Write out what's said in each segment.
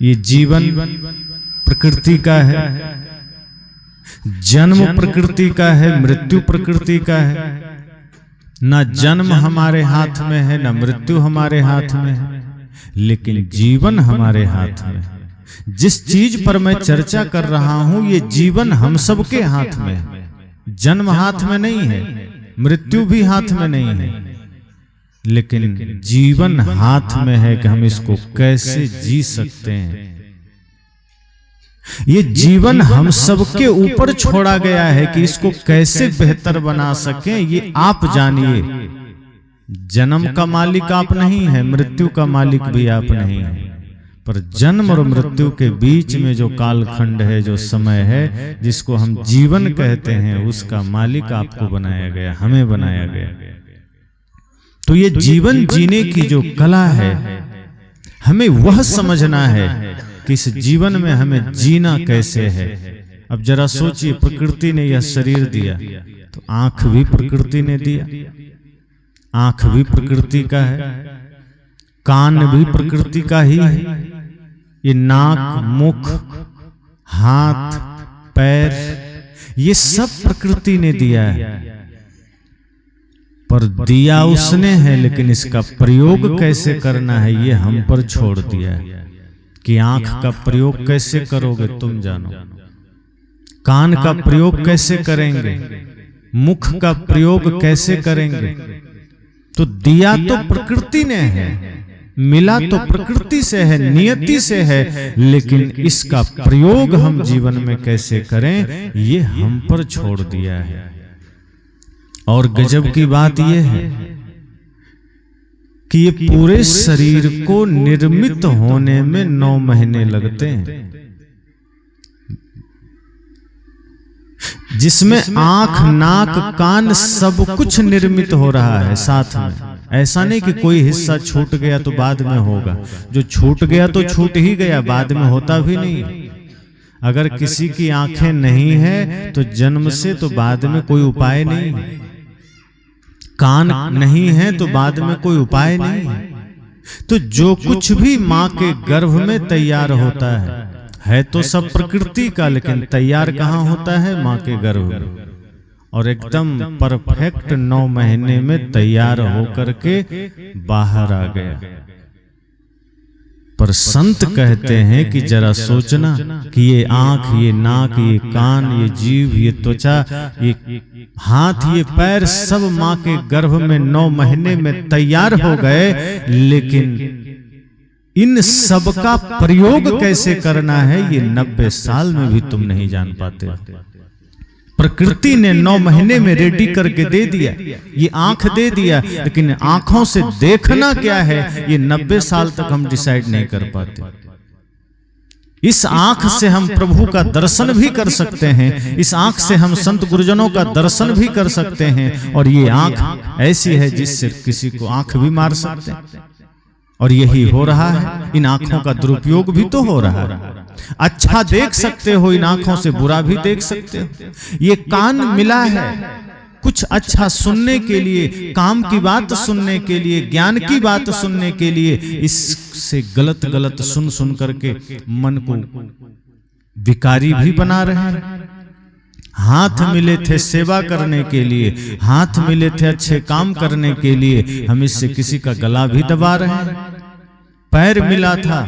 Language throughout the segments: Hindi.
ये जीवन प्रकृति का है, जन्म प्रकृति का है, मृत्यु प्रकृति का है। ना जन्म हमारे हाथ में है, ना मृत्यु हमारे हाथ में है, लेकिन जीवन हमारे हाथ में है। जिस चीज पर मैं चर्चा कर रहा हूं, ये जीवन हम सबके हाथ में है। जन्म हाथ में नहीं है, मृत्यु भी हाथ में नहीं है, लेकिन जीवन हाथ में है कि हम इसको कैसे जी सकते हैं। ये जीवन हम सबके ऊपर छोड़ा गया है कि इसको कैसे बेहतर बना सकें, ये आप जानिए। जन्म का मालिक आप नहीं है, मृत्यु का मालिक भी आप नहीं है, पर जन्म और मृत्यु के बीच में जो कालखंड है, जो समय है, जिसको हम जीवन कहते हैं, उसका मालिक आपको बनाया गया, हमें बनाया गया। तो ये जीवन जीने की जो कला है, हमें वह समझना है कि इस जीवन में हमें जीना कैसे है। अब जरा सोचिए, प्रकृति ने यह शरीर दिया, तो आंख भी प्रकृति ने दिया, आंख भी प्रकृति का है, कान भी प्रकृति का ही है, ये नाक, मुख, हाथ, पैर, ये सब प्रकृति ने दिया है। पर दिया उसने है, लेकिन इसका प्रयोग कैसे करना है ये हम पर छोड़ दिया है। कि आंख का प्रयोग कैसे करोगे तुम जानो, कान का प्रयोग कैसे करेंगे, मुख का प्रयोग कैसे करेंगे। तो दिया तो प्रकृति ने है, मिला तो प्रकृति से है, नियति से है, लेकिन इसका प्रयोग हम जीवन में कैसे करें ये हम पर छोड़ दिया है। और गजब की बात यह है कि ये पूरे शरीर को निर्मित होने में 9 महीने लगते हैं, जिसमें आंख, नाक, कान सब कुछ निर्मित हो रहा है साथ में। ऐसा नहीं कि कोई हिस्सा छूट गया तो बाद में होगा, जो छूट गया तो छूट ही गया, बाद में होता भी नहीं। अगर किसी की आंखें नहीं है तो जन्म से तो बाद में कोई उपाय नहीं है, कान नहीं है तो बाद में कोई उपाय नहीं है। तो जो कुछ भी मां के गर्भ में तैयार होता है तो सब प्रकृति का, लेकिन तैयार कहाँ होता है? मां के गर्भ में। और एकदम परफेक्ट 9 महीने में तैयार होकर के बाहर आ गया। पर संत कहते हैं कि जरा सोचना कि ये आंख, ये नाक, ये कान, ये जीभ, ये त्वचा, ये हाथ, ये पैर सब मां के गर्भ में 9 महीने में तैयार हो गए, लेकिन इन सब का प्रयोग कैसे करना है ये 90 साल में भी तुम नहीं जान पाते। प्रकृति ने 9 महीने में रेडी करके दे दिया, ये आंख दे दिया, लेकिन आंखों से देखना क्या है ये 90 साल तक हम डिसाइड नहीं कर पाते। इस आंख से हम प्रभु का दर्शन भी कर सकते हैं, इस आंख से हम संत गुरुजनों का दर्शन भी कर सकते हैं, और ये आंख ऐसी है जिससे किसी को आंख भी मार सकते हैं। और यही हो रहा है, इन आंखों का दुरुपयोग भी तो हो रहा है। अच्छा देख सकते हो इन आंखों से, बुरा भी देख सकते हो। ये कान मिला है कुछ अच्छा सुनने के लिए, काम की बात सुनने के लिए, ज्ञान की बात सुनने के लिए, इससे गलत गलत सुन सुन करके मन को विकारी भी बना रहे हैं। हाथ मिले थे सेवा करने के लिए, हाथ मिले थे अच्छे काम करने के लिए, हम इससे किसी का गला भी दबा रहे हैं। पैर मिला था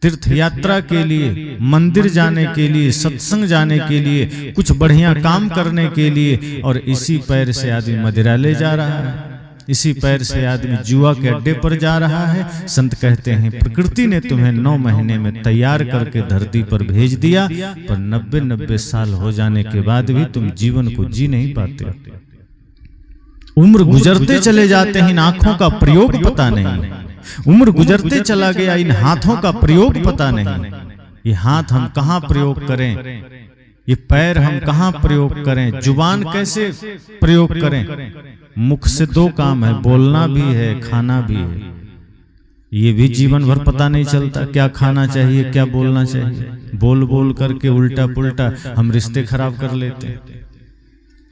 तीर्थ यात्रा के लिए, मंदिर जाने के लिए, सत्संग जाने के लिए, कुछ बढ़िया काम करने के लिए, और इसी पैर से आदमी मदिरा ले जा रहा है, इसी पैर से आदमी जुआ के अड्डे पर जा रहा है। संत कहते हैं प्रकृति ने तुम्हें 9 महीने में तैयार करके धरती पर भेज दिया, पर 90 साल हो जाने के बाद भी तुम जीवन को जी नहीं पाते। उम्र गुजरते चले जाते हैं, इन आंखों का प्रयोग पता नहीं। उम्र गुजरते चला गया, इन हाथों का प्रयोग पता नहीं। ये हाथ हम कहाँ प्रयोग करें, ये पैर हम कहाँ प्रयोग करें, जुबान कैसे प्रयोग करें। मुख से 2 काम है, बोलना भी है, खाना भी है। ये भी जीवन भर पता नहीं चलता क्या खाना चाहिए, क्या बोलना चाहिए। बोल बोल करके उल्टा पुल्टा हम रिश्ते खराब कर लेते हैं।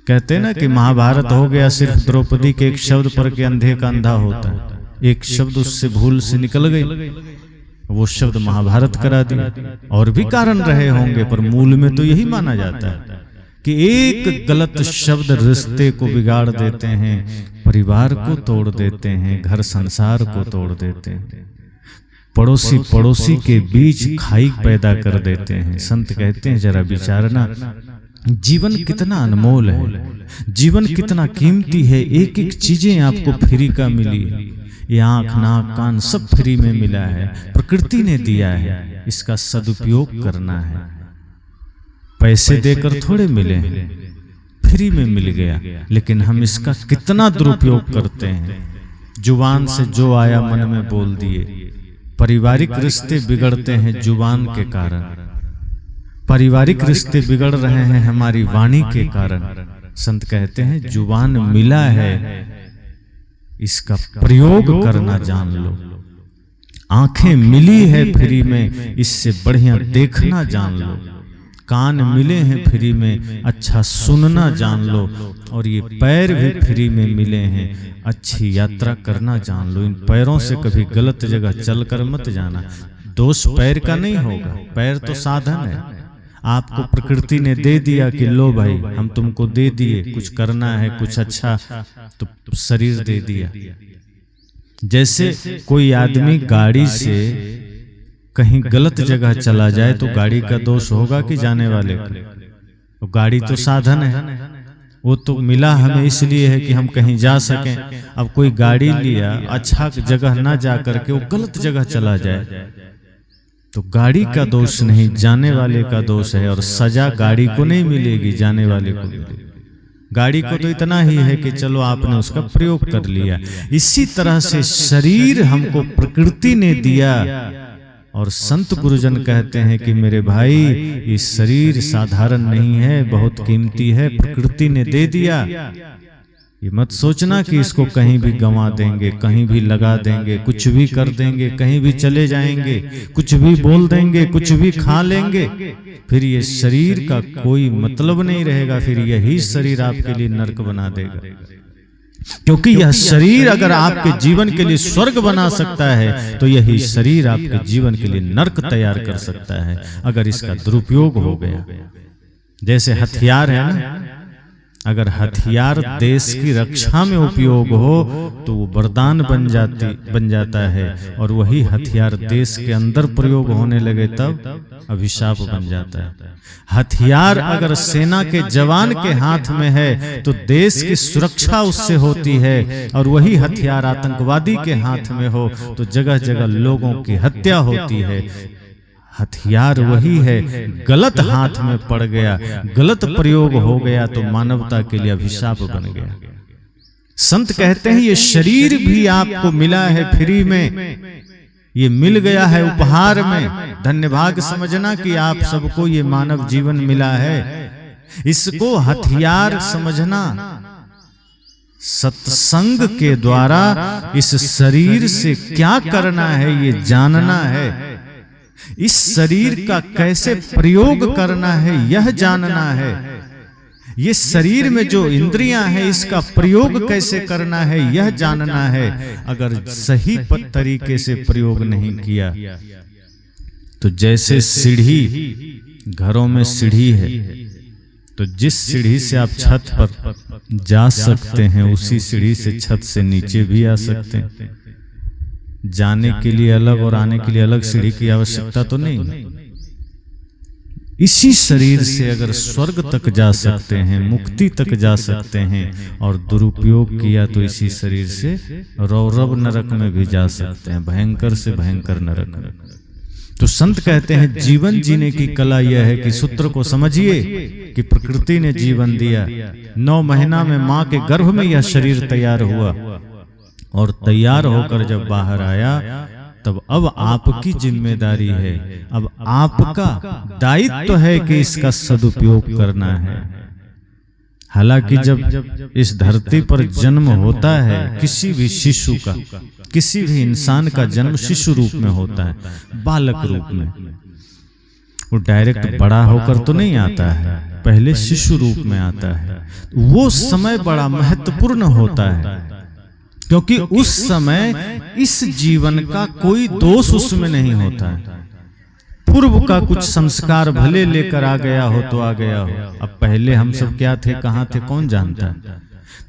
कहते ना कि महाभारत हो गया सिर्फ द्रौपदी के एक शब्द पर के अंधे का अंधा होता है। एक शब्द उससे भूल से निकल गई, वो शब्द महाभारत करा दिया। और भी कारण रहे होंगे, पर मूल में तो यही माना जाता है कि एक गलत शब्द रिश्ते को बिगाड़ देते हैं, परिवार को तोड़ देते हैं, घर संसार को तोड़ देते हैं, पड़ोसी पड़ोसी के बीच खाई पैदा कर देते हैं। संत कहते हैं जरा विचारना, जीवन कितना अनमोल है, जीवन कितना कीमती है। एक एक चीजें आपको फ्री का मिली है, ये आँख नाक कान सब फ्री में मिला है, प्रकृति ने दिया है, इसका सदुपयोग करना है। पैसे देकर थोड़े मिले हैं, फ्री में मिल गया, लेकिन हम इसका कितना दुरुपयोग करते हैं। जुबान से जो आया मन में बोल दिए। पारिवारिक रिश्ते बिगड़ते हैं जुबान के कारण, पारिवारिक रिश्ते बिगड़ रहे हैं हमारी वाणी के कारण। संत कहते हैं जुबान मिला है, इसका प्रयोग करना जान लो। आंखें मिली है फ्री में, इससे बढ़िया देखना जान लो। कान मिले हैं फ्री में, अच्छा सुनना जान लो। और ये पैर भी फ्री में मिले हैं, अच्छी यात्रा करना जान लो। इन पैरों से कभी गलत जगह चलकर मत जाना। दोष पैर का नहीं होगा, पैर तो साधन है। आपको प्रकृति ने दे दिया कि लो भाई हम तुमको दे दिए, कुछ करना है कुछ अच्छा, तो शरीर दे दिया। जैसे कोई आदमी गाड़ी से कहीं गलत जगह चला जाए तो गाड़ी का दोष होगा कि जाने वाले का? तो गाड़ी तो साधन है, वो तो मिला हमें इसलिए है कि हम कहीं जा सकें। अब कोई गाड़ी लिया, अच्छा जगह ना जा करके वो गलत जगह चला जाए तो गाड़ी का दोष नहीं, जाने वाले का दोष है। और सजा गाड़ी को नहीं मिलेगी, जाने वाले को मिलेगी। गाड़ी को तो इतना ही है कि चलो आपने उसका प्रयोग कर लिया। इसी तरह से शरीर हमको प्रकृति ने दिया, और संत गुरुजन कहते हैं कि मेरे भाई ये शरीर साधारण नहीं है, बहुत कीमती है, प्रकृति ने दे दिया। ये मत सोचना कि इसको कहीं भी गंवा देंगे, कहीं भी लगा देंगे, कुछ भी कर देंगे, कहीं भी चले जाएंगे, कुछ भी बोल देंगे, कुछ भी खा लेंगे, फिर ये शरीर का कोई मतलब नहीं रहेगा। फिर यही शरीर आपके लिए नरक बना देगा। क्योंकि यह शरीर अगर आपके जीवन के लिए स्वर्ग बना सकता है, तो यही शरीर आपके जीवन के लिए नरक तैयार कर सकता है, अगर इसका दुरुपयोग हो गया। जैसे हथियार है ना, अगर हथियार देश की रक्षा में उपयोग हो तो वो वरदान बन जाता है, और वही हथियार देश के अंदर प्रयोग होने लगे तब अभिशाप बन जाता है। हथियार अगर सेना के जवान के हाथ में है तो देश की सुरक्षा उससे होती है, और वही हथियार आतंकवादी के हाथ में हो तो जगह जगह लोगों की हत्या होती है। हथियार वही है, गलत हाथ में पड़ गया, गलत प्रयोग हो गया तो मानवता के लिए अभिशाप बन गया। संत कहते हैं ये शरीर भी आपको मिला है फ्री में, ये मिल गया है उपहार में। धन्य भाग समझना कि आप सबको ये मानव जीवन मिला है, इसको हथियार समझना। सत्संग के द्वारा इस शरीर से क्या करना है ये जानना है, इस शरीर का कैसे प्रयोग करना है यह जानना है, ये शरीर में जो इंद्रियां हैं इसका प्रयोग कैसे करना है यह जानना है। अगर सही तरीके से प्रयोग नहीं किया तो जैसे सीढ़ी, घरों में सीढ़ी है तो जिस सीढ़ी से आप छत पर जा सकते हैं उसी सीढ़ी से छत से नीचे भी आ सकते हैं। जाने के लिए अलग और आने के लिए अलग सीढ़ी की आवश्यकता तो नहीं है। इसी शरीर से अगर स्वर्ग तक जा सकते हैं, मुक्ति तक जा सकते हैं, और दुरुपयोग किया तो इसी शरीर से रौरव नरक में भी जा सकते हैं, भयंकर से भयंकर नरक में। तो संत कहते हैं जीवन जीने की कला यह है कि सूत्र को समझिए कि प्रकृति ने जीवन दिया, 9 महीना में माँ के गर्भ में यह शरीर तैयार हुआ, और तैयार होकर जब बाहर आया तब अब आपकी जिम्मेदारी है, अब आपका दायित्व है कि इसका सदुपयोग करना है। हालांकि जब इस धरती पर जन्म होता है किसी भी शिशु का, किसी भी इंसान का जन्म शिशु रूप में होता है, बालक रूप में, वो डायरेक्ट बड़ा होकर तो नहीं आता है, पहले शिशु रूप में आता है। वो समय बड़ा महत्वपूर्ण होता है, क्योंकि उस समय इस जीवन का कोई दोष उसमें नहीं होता है। पूर्व का कुछ संस्कार भले लेकर आ गया हो तो आ गया हो। अब पहले हम सब क्या थे, कहाँ थे, कौन जानता है।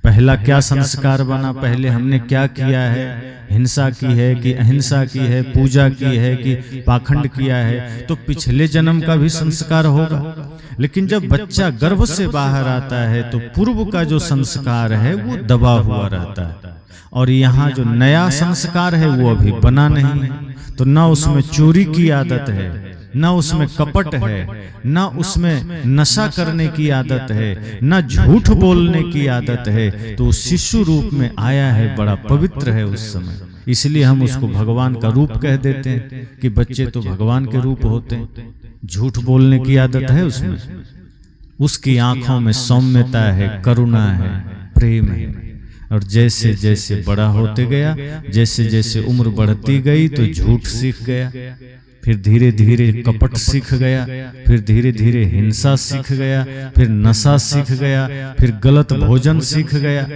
पहला क्या संस्कार बना, पहले हमने क्या किया है, हिंसा की है कि अहिंसा की है, पूजा की है कि पाखंड किया है, तो पिछले जन्म का भी संस्कार होगा। लेकिन जब बच्चा गर्भ से बाहर आता है तो पूर्व का जो संस्कार है वो दबा हुआ रहता है, और यहाँ जो नया संस्कार है वो अभी बना नहीं है। तो न उसमें चोरी की आदत है, न उसमें कपट है, न उसमें नशा करने की आदत है, न झूठ बोलने की आदत है। तो शिशु रूप में आया है, बड़ा पवित्र है उस समय, इसलिए हम उसको भगवान का रूप कह देते हैं कि बच्चे तो भगवान के रूप होते हैं। झूठ बोलने की आदत है उसमें, उसकी आंखों में सौम्यता है, करुणा है, प्रेम है। और जैसे जैसे बड़ा होते गया, जैसे जैसे उम्र बढ़ती गई तो झूठ सीख गया, फिर धीरे धीरे कपट सीख गया, फिर धीरे धीरे हिंसा सीख गया, फिर नशा सीख गया, फिर गलत भोजन सीख गया,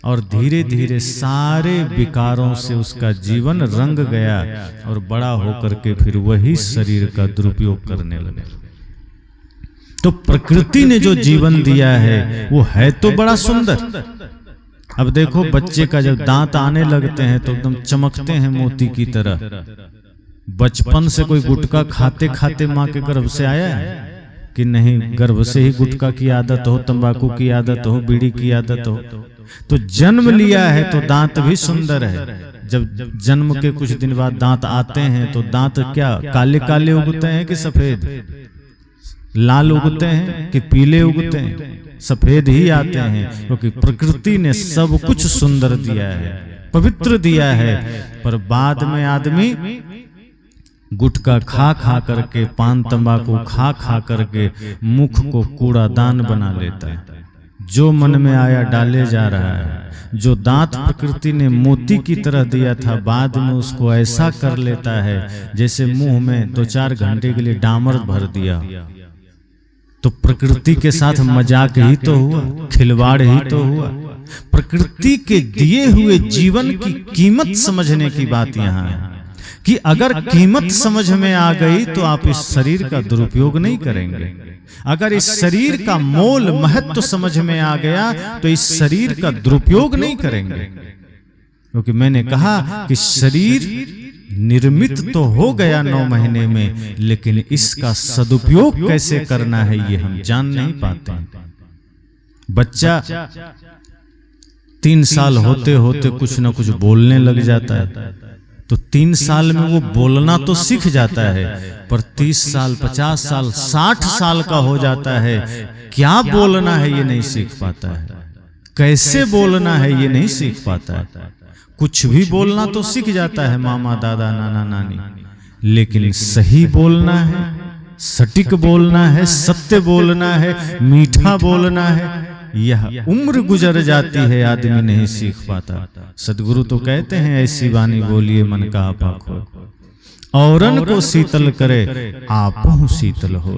और धीरे धीरे सारे विकारों से उसका जीवन रंग गया, और बड़ा होकर के फिर वही शरीर का दुरुपयोग करने लगा। तो प्रकृति ने जो जीवन दिया है वो है तो बड़ा सुंदर। अब देखो बच्चे का जब दांत आने लगते हैं तो एकदम चमकते हैं मोती की तरह। बचपन से कोई गुटखा खाते खाते माँ के गर्भ से आया है कि नहीं? गर्भ से ही गुटखा की आदत हो, तंबाकू की आदत हो, बीड़ी की आदत हो। तो जन्म लिया है तो दांत भी सुंदर है। जब जन्म के कुछ दिन बाद दांत आते हैं तो दांत क्या काले काले उगते हैं कि सफेद? लाल उगते हैं कि पीले उगते हैं? सफेद ही आते हैं, क्योंकि प्रकृति ने सब कुछ सुंदर दिया है, पवित्र दिया है। पर बाद में आदमी गुटखा खा खा करके, पान तंबाकू खा खा करके मुख को कूड़ादान बना लेता है, जो मन में आया डाले जा रहा है। जो दांत प्रकृति ने मोती की तरह दिया था, बाद में उसको ऐसा कर लेता है जैसे मुंह में 2-4 घंटे के लिए डामर भर दिया। तो प्रकृति के साथ मजाक ही तो हुआ, खिलवाड़ ही तो हुआ। प्रकृति के दिए हुए जीवन की कीमत समझने की बात यहाँ है कि अगर कीमत समझ में आ गई तो आप इस शरीर का दुरुपयोग नहीं करेंगे। अगर इस शरीर का मोल महत्व समझ में आ गया तो इस शरीर का दुरुपयोग नहीं करेंगे। क्योंकि मैंने कहा कि शरीर निर्मित तो हो गया 9 महीने में, लेकिन इसका सदुपयोग कैसे करना है ये हम जान नहीं पाते हैं। बच्चा 3 साल होते होते कुछ न कुछ बोलने लग जाता है, तो 3 साल में वो बोलना तो सीख जाता है, पर 30 साल, 50 साल, 60 साल का हो जाता है, क्या बोलना है ये नहीं सीख पाता है, कैसे बोलना है ये नहीं सीख पाता है। कुछ भी बोलना तो सीख जाता है, मामा, दादा, नाना, नानी, लेकिन सही बोलना है, सटीक बोलना है, सत्य बोलना है, मीठा बोलना है, यह उम्र गुजर जाती है, आदमी नहीं सीख पाता। सदगुरु तो कहते हैं ऐसी वाणी बोलिए मन का आपा खोए, औरन को शीतल करे आपहु शीतल हो।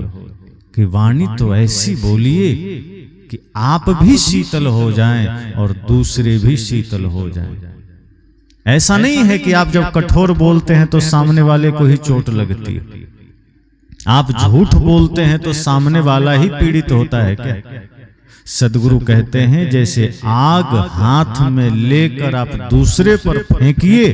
कि वाणी तो ऐसी बोलिए कि आप भी शीतल हो जाएं और दूसरे भी शीतल हो जाएं। ऐसा नहीं है कि आप जब कठोर बोलते हैं तो सामने वाले को ही चोट लगती है। आप झूठ बोलते हैं तो सामने वाला ही पीड़ित होता है क्या? सदगुरु कहते हैं जैसे आग हाथ में लेकर आप दूसरे पर फेंकिए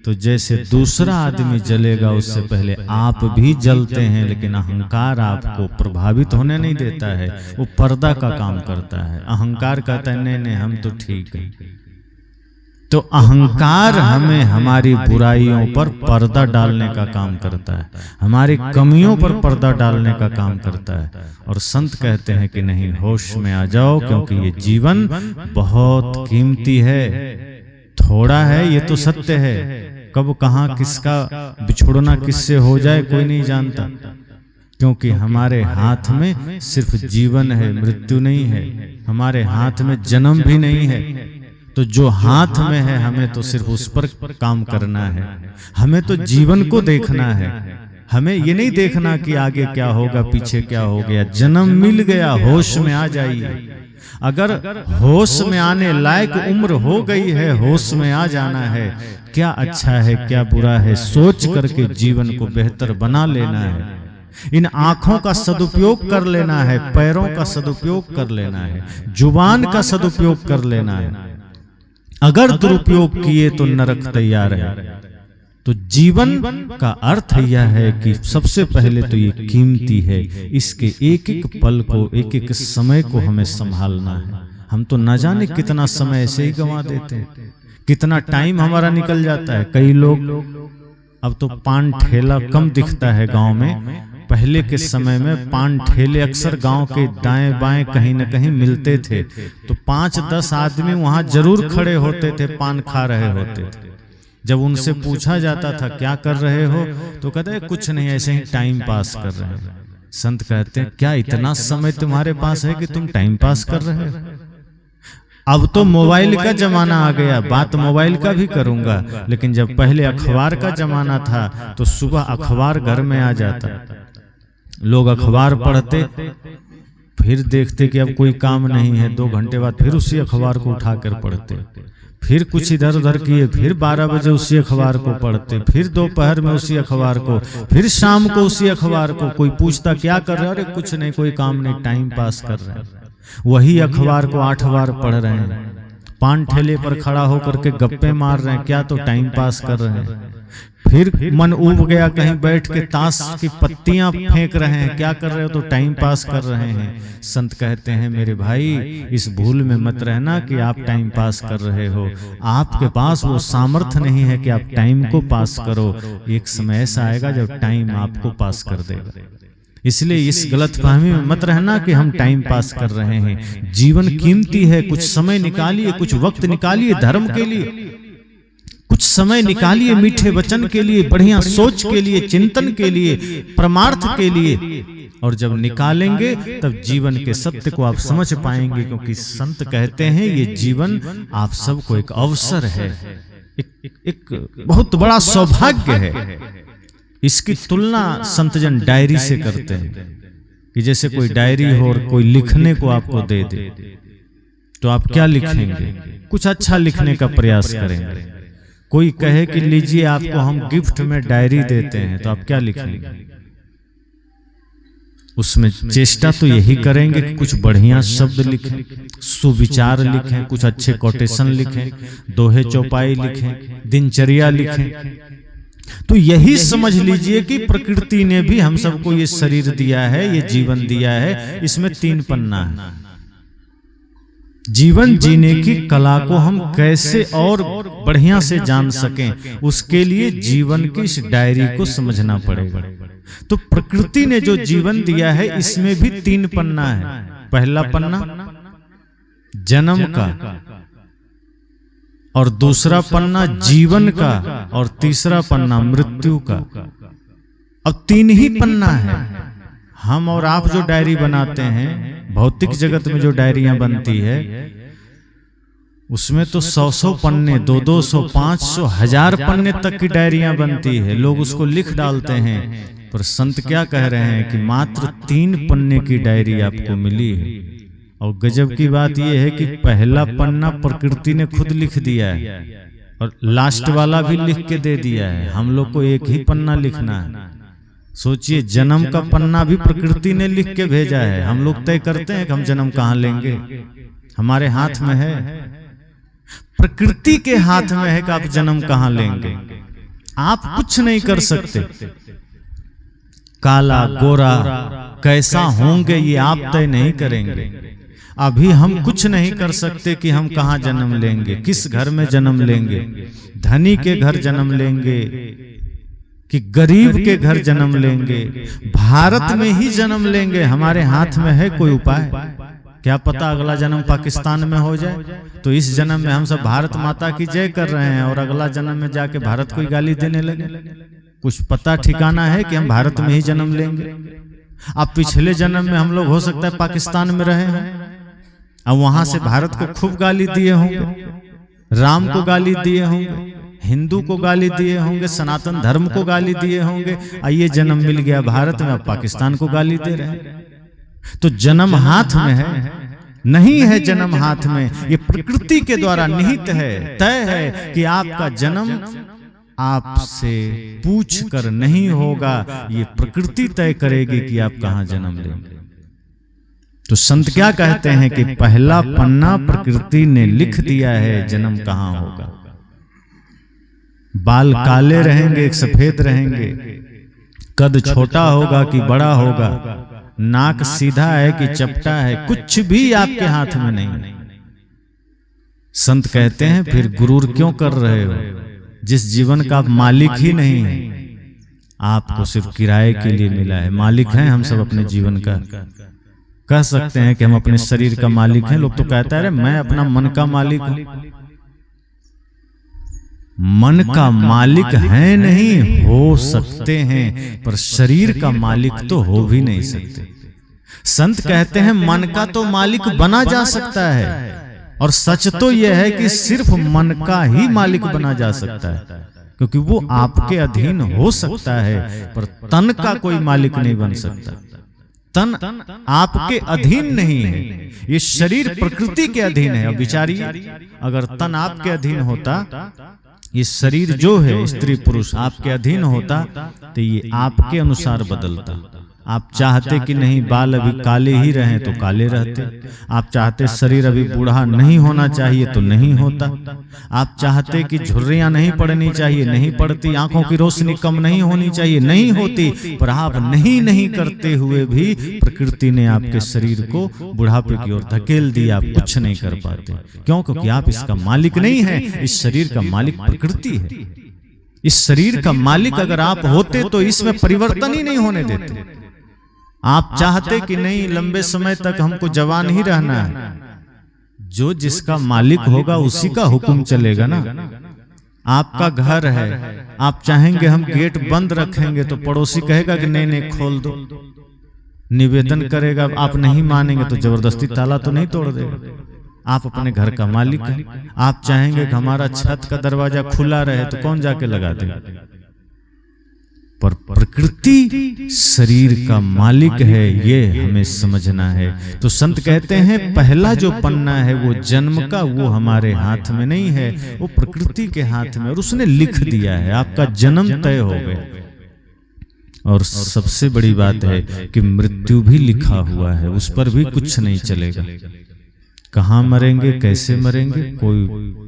तो जैसे दूसरा आदमी जलेगा उससे पहले आप भी जलते हैं, लेकिन अहंकार आपको प्रभावित होने नहीं देता है, वो पर्दा का काम करता है। अहंकार कहता है नहीं नहीं हम तो ठीक है। तो अहंकार हमें हमारी बुराइयों पर पर्दा डालने का काम करता है, हमारी कमियों पर पर्दा डालने का काम करता है। और संत कहते हैं कि नहीं, होश में आ जाओ, क्योंकि ये जीवन बहुत कीमती है, थोड़ा है, ये तो सत्य है। कब कहाँ किसका बिछुड़ना किससे हो जाए कोई नहीं जानता, क्योंकि हमारे हाथ में सिर्फ जीवन है, मृत्यु नहीं है। हमारे हाथ में जन्म भी नहीं है। तो जो हाथ में है हमें तो सिर्फ उस पर काम करना है, हमें तो जीवन को देखना है। हमें ये नहीं देखना कि आगे क्या होगा, पीछे क्या हो गया। जन्म मिल गया, होश में आ जाइए। अगर होश में आने लायक उम्र हो गई है, होश में आ जाना है। क्या अच्छा है क्या बुरा है सोच करके जीवन को बेहतर बना लेना है। इन आंखों का सदुपयोग कर लेना है, पैरों का सदुपयोग कर लेना है, जुबान का सदुपयोग कर लेना है। अगर दुरुपयोग किए तो नरक तैयार है। तो जीवन का अर्थ यह है कि सबसे पहले तो ये कीमती है, इसके एक एक पल को, एक एक समय को हमें संभालना है। हम तो न जाने कितना समय ऐसे ही गंवा देते हैं, कितना टाइम हमारा निकल जाता है। कई लोग, अब तो पान ठेला कम दिखता है गांव में, पहले के समय में पान ठेले अक्सर गांव के दाएं बाएं कहीं न कहीं मिलते थे, तो 5-10 आदमी वहां जरूर खड़े होते थे, पान खा रहे होते थे। जब उनसे पूछा जाता था क्या कर रहे हो, तो कहते हैं कुछ नहीं, ऐसे ही टाइम पास कर रहे हैं। संत कहते हैं क्या इतना समय तुम्हारे पास है कि तुम टाइम पास कर रहे हो? अब तो मोबाइल का जमाना आ गया, बात मोबाइल का भी करूंगा, लेकिन जब पहले अखबार का जमाना था तो सुबह अखबार घर में आ जाता, लोग अखबार पढ़ते, फिर देखते कि अब कोई काम नहीं है, 2 घंटे बाद फिर उसी अखबार को उठाकर पढ़ते, फिर कुछ इधर उधर किए, फिर 12 बजे उसी अखबार को पढ़ते, फिर दोपहर में उसी अखबार को, फिर शाम को उसी अखबार को। कोई पूछता क्या कर रहे हो? अरे कुछ नहीं, कोई काम नहीं, टाइम पास कर रहे हैं। वही अखबार को 8 बार पढ़ रहे हैं, पान ठेले पर खड़ा होकर के गप्पे मार रहे हैं, क्या तो टाइम पास कर रहे हैं। फिर मन उब गया, कहीं बैठ के ताश की पत्तियां फेंक रहे हैं, क्या कर रहे हो? तो टाइम पास कर रहे हैं। संत कहते हैं मेरे भाई, इस भूल में मत रहना कि आप टाइम पास कर रहे हो। आपके पास वो सामर्थ्य नहीं है कि आप टाइम को पास करो। एक समय ऐसा आएगा जब टाइम आपको पास कर देगा। इसलिए इस गलतफहमी में मत रहना कि हम टाइम पास कर रहे हैं। जीवन कीमती है, कुछ समय निकालिए, कुछ वक्त निकालिए धर्म के लिए, कुछ समय निकालिए मीठे वचन के लिए, बढ़िया सोच के लिए, चिंतन के लिए, परमार्थ के लिए। और जब निकालेंगे तब जीवन के सत्य को आप समझ पाएंगे, क्योंकि संत कहते हैं ये जीवन आप सबको एक अवसर है, एक बहुत बड़ा सौभाग्य है। इसकी तुलना संतजन डायरी से करते हैं कि जैसे कोई डायरी हो और कोई लिखने को आपको दे दे, तो आप क्या लिखेंगे? कुछ अच्छा लिखने का प्रयास करेंगे। कोई कहे कि लीजिए आपको हम गिफ्ट में डायरी देते हैं, तो आप क्या लिखेंगे? उसमें चेष्टा तो यही करेंगे कि कुछ बढ़िया शब्द लिखें, सुविचार लिखें, कुछ अच्छे कोटेशन लिखें, दोहे चौपाई लिखें, दिनचर्या लिखें। तो यही समझ लीजिए कि प्रकृति ने भी हम सबको ये शरीर दिया है, ये जीवन दिया है, इसमें 3 पन्ना है। जीवन जीने की कला को हम कैसे और बढ़िया से जान सकें, उसके लिए जीवन की इस डायरी को समझना पड़ेगा। तो प्रकृति ने जो जीवन दिया है इसमें भी 3 पन्ना है। पहला पन्ना जन्म का, और दूसरा पन्ना जीवन का, और तीसरा पन्ना मृत्यु का। अब 3 ही पन्ना है। हम और आप जो डायरी बनाते हैं, भौतिक जगत में जो डायरियां बनती है, उसमें तो 100 पन्ने, 200, 500, 1000 पन्ने तक की डायरियां बनती है। लोग उसको लिख डालते हैं, पर संत क्या कह रहे हैं कि मात्र 3 पन्ने की डायरी आपको मिली है। और गजब की बात यह है कि पहला पन्ना प्रकृति ने खुद लिख दिया है, और लास्ट वाला भी लिख के दे दिया है। हम लोग को एक ही पन्ना लिखना है। सोचिए, जन्म का पन्ना भी प्रकृति ने लिख के भेजा है। हम लोग तय करते हैं कि हम जन्म कहाँ लेंगे, हमारे हाथ में है। प्रकृति के हाथ में है कि आप जन्म कहाँ लेंगे। आप कुछ नहीं कर सकते। काला गोरा कैसा होंगे ये आप तय नहीं करेंगे। अभी हम कुछ नहीं कर सकते कि हम कहाँ जन्म लेंगे, किस घर में जन्म लेंगे, धनी के घर जन्म लेंगे कि गरीब के घर जन्म लेंगे, भारत में ही जन्म लेंगे। हमारे हाथ में है कोई उपाय? क्या पता अगला जन्म पाकिस्तान में हो जाए, तो इस जन्म में हम सब भारत माता की जय कर रहे हैं और अगला जन्म में जाके भारत को गाली देने लगे। कुछ पता ठिकाना है कि हम भारत में ही जन्म लेंगे? अब पिछले जन्म में हम लोग हो सकता है पाकिस्तान में रहे हैं, अब वहां से भारत को खूब गाली दिए होंगे, राम को गाली दिए होंगे, हिंदू को गाली दिए होंगे, सनातन धर्म को गाली दिए होंगे। ये जन्म मिल गया भारत में, अब पाकिस्तान को गाली दे रहे हैं। तो जन्म हाथ में है, नहीं है जन्म हाथ में, ये प्रकृति के द्वारा निहित है, तय है कि आपका जन्म आपसे पूछ कर नहीं होगा, ये प्रकृति तय करेगी कि आप कहां जन्म लेंगे। तो संत क्या कहते हैं कि पहला पन्ना प्रकृति ने लिख दिया है, जन्म कहां होगा। बाल काले रहेंगे एक सफेद रहेंगे, कद छोटा होगा कि बड़ा होगा, नाक सीधा है कि चपटा है, कुछ भी आपके हाथ में नहीं। संत कहते हैं फिर गुरूर क्यों कर रहे हो, जिस जीवन का आप मालिक ही नहीं है, आपको सिर्फ किराए के लिए मिला है। मालिक हैं हम सब अपने जीवन का। कह सकते हैं कि हम अपने शरीर का मालिक हैं, लोग तो कहता है मैं अपना मन का मालिक हूं। मन का मालिक है नहीं, हो सकते हैं, पर शरीर का मालिक तो हो भी नहीं सकते। संत कहते हैं मन का तो मालिक बना जा सकता है, और सच तो यह है कि सिर्फ मन का ही मालिक बना जा सकता है, क्योंकि वो आपके अधीन हो सकता है, पर तन का कोई मालिक नहीं बन सकता। तन आपके अधीन नहीं है, ये शरीर प्रकृति के अधीन है। अब विचारिए, अगर तन आपके अधीन होता, ये शरीर जो है स्त्री पुरुष आपके अधीन होता, तो ये आपके अनुसार बदलता। आप चाहते कि नहीं बाल अभी काले ही रहें तो काले रहते, आप चाहते शरीर अभी बूढ़ा नहीं होना चाहिए तो नहीं होता, आप चाहते कि झुर्रियां नहीं पड़नी चाहिए नहीं पड़ती, आंखों की रोशनी कम नहीं होनी चाहिए नहीं होती, पर आप नहीं करते हुए भी प्रकृति ने आपके शरीर को बुढ़ापे की ओर धकेल दिया। आप कुछ नहीं कर पाते, क्यों? क्योंकि आप इसका मालिक नहीं है, इस शरीर का मालिक प्रकृति है। इस शरीर का मालिक अगर आप होते तो इसमें परिवर्तन ही नहीं होने देते। आप चाहते कि नहीं लंबे समय तक हमको जवान ही रहना है, जो जिसका मालिक होगा उसी का हुक्म चलेगा ना। आपका घर है, आप चाहेंगे हम गेट बंद रखेंगे तो पड़ोसी कहेगा कि नहीं खोल दो, निवेदन करेगा, आप नहीं मानेंगे तो जबरदस्ती ताला तो नहीं तोड़ देगा। आप अपने घर का मालिक हैं, आप चाहेंगे कि हमारा छत का दरवाजा खुला रहे तो कौन जाके लगा देगा। पर प्रकृति शरीर का मालिक है, ये हमें समझना है। तो संत कहते हैं पहला जो पन्ना है वो जन्म का, वो हमारे हाथ में नहीं है, वो प्रकृति के हाथ में, और उसने लिख दिया है, आपका जन्म तय हो गया। और सबसे बड़ी बात है कि मृत्यु भी लिखा हुआ है, उस पर भी कुछ नहीं चलेगा। कहाँ मरेंगे, कैसे मरेंगे, कोई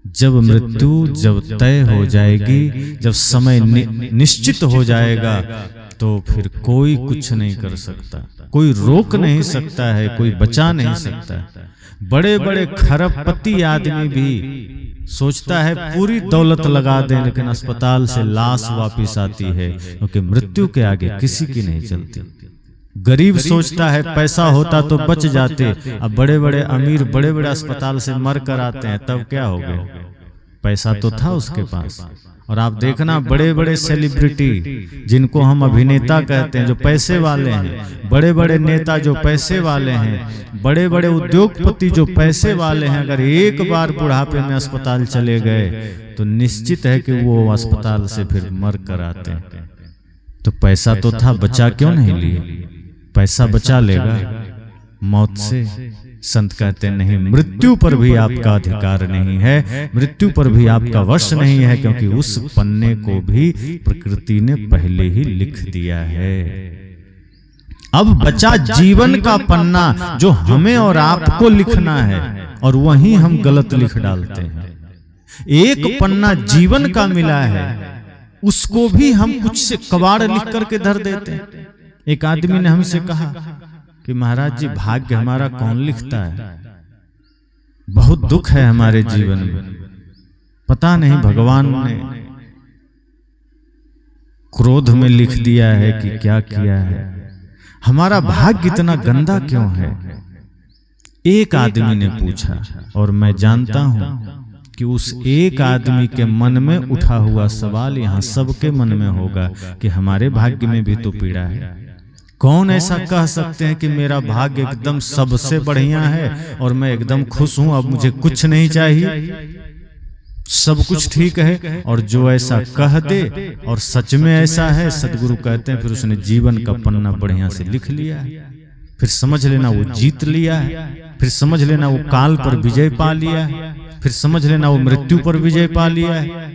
जब मृत्यु तय हो जाएगी, जब समय निश्चित हो जाएगा, तो फिर कोई कुछ नहीं कर सकता, कोई रोक नहीं सकता है, कोई बचा नहीं सकता। बड़े बड़े खरबपति आदमी भी सोचता है पूरी दौलत लगा दें, लेकिन अस्पताल से लाश वापस आती है, क्योंकि मृत्यु के आगे किसी की नहीं चलती। गरीब सोचता है पैसा होता तो बच जाते, अब बड़े बड़े अमीर बड़े बड़े अस्पताल से मर कर आते हैं, तब क्या हो गया, पैसा तो था उसके पास। और आप देखना बड़े बड़े सेलिब्रिटी जिनको हम अभिनेता कहते हैं, जो पैसे वाले हैं, बड़े बड़े नेता जो पैसे वाले हैं, बड़े बड़े उद्योगपति जो पैसे वाले हैं, अगर एक बार बुढ़ापे में अस्पताल चले गए तो निश्चित है कि वो अस्पताल से फिर मर कर आते हैं। तो पैसा तो था, बचा क्यों नहीं लिए? पैसा बचा लेगा मौत से। संत कहते नहीं, मृत्यु पर भी आपका अधिकार नहीं है, मृत्यु पर भी आपका वश नहीं है, क्योंकि उस पन्ने को भी प्रकृति ने पहले ही लिख दिया है। अब बचा जीवन का पन्ना, जो हमें और आपको लिखना है, और वहीं हम गलत लिख डालते हैं। एक पन्ना जीवन का मिला है, उसको भी हम कुछ से कबाड़ लिख करके धर देते हैं। एक आदमी ने हमसे कहा कि महाराज जी भाग्य हमारा कौन लिखता है, बहुत दुख है हमारे जीवन में, पता नहीं भगवान ने क्रोध में लिख दिया है कि क्या किया है, हमारा भाग्य इतना गंदा क्यों है। एक आदमी ने पूछा, और मैं जानता हूं कि उस एक आदमी के मन में उठा हुआ सवाल यहाँ सबके मन में होगा कि हमारे भाग्य में भी तो पीड़ा है। कौन ऐसा कह सकते हैं कि मेरा भाग्य एकदम सबसे बढ़िया है और मैं एकदम खुश हूं, अब मुझे कुछ नहीं चाहिए, सब कुछ ठीक है। और जो ऐसा कह दे और सच में ऐसा है, सदगुरु कहते हैं फिर उसने जीवन का पन्ना बढ़िया से लिख लिया है। फिर समझ लेना वो जीत लिया है, फिर समझ लेना वो काल पर विजय पा लिया है, फिर समझ लेना वो मृत्यु पर विजय पा लिया है।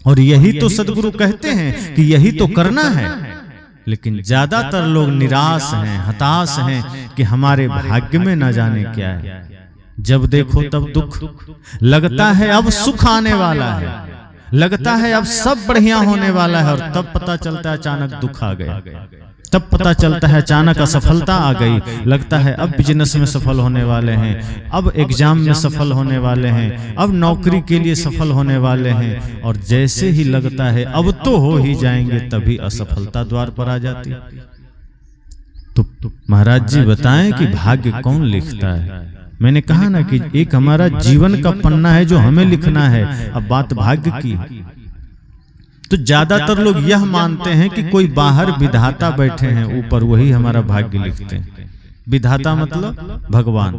और यही तो सदगुरु कहते हैं कि यही तो करना है। लेकिन ज्यादातर लोग निराश हैं, हताश हैं कि हमारे भाग्य में न जाने क्या है। जब देखो तब दुख, लगता है अब सुख आने वाला है, लगता है अब सब बढ़िया होने वाला है, और तब पता चलता है अचानक दुख आ गया, तब पता चलता है अचानक असफलता आ गई। लगता है अब बिजनेस में सफल होने वाले हैं, अब एग्जाम में सफल होने वाले हैं, अब नौकरी के लिए सफल होने वाले हैं, और जैसे ही लगता है अब तो हो ही जाएंगे, तभी असफलता द्वार पर आ जाती। तो महाराज जी बताएं कि भाग्य कौन लिखता है। मैंने कहा ना कि एक हमारा जीवन का पन्ना है जो हमें लिखना है। अब बात भाग्य की है, तो ज्यादातर लोग यह मानते हैं कि कोई बाहर विधाता बैठे हैं ऊपर, वही हमारा भाग्य लिखते हैं। विधाता मतलब भगवान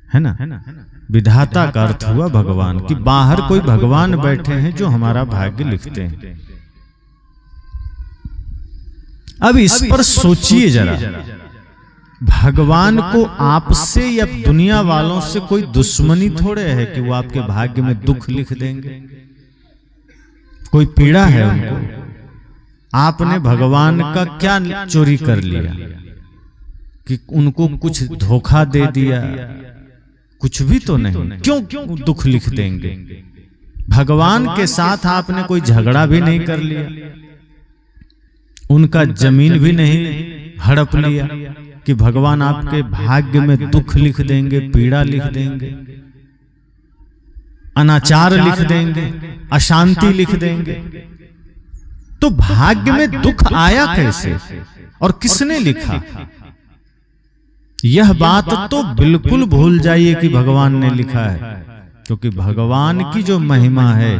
है ना, विधाता का अर्थ हुआ भगवान, कि बाहर कोई भगवान बैठे हैं जो हमारा भाग्य लिखते हैं। अब इस पर सोचिए जरा, भगवान को आपसे या दुनिया वालों से कोई दुश्मनी थोड़े है कि वो आपके भाग्य में दुख लिख देंगे, कोई पीड़ा है उनको। आपने भगवान का क्या चोरी कर लिया कि उनको कुछ धोखा दे दिया? कुछ भी तो नहीं, क्यों दुख लिख देंगे? भगवान के साथ आपने कोई झगड़ा भी नहीं कर लिया, उनका जमीन भी नहीं हड़प लिया कि भगवान आपके भाग्य में दुख लिख देंगे, पीड़ा लिख देंगे, अनाचार लिख देंगे, अशांति लिख देंगे। तो भाग्य में दुख आया कैसे और किसने लिखा? यह बात तो बिल्कुल भूल जाइए कि भगवान ने लिखा है, क्योंकि भगवान की जो महिमा है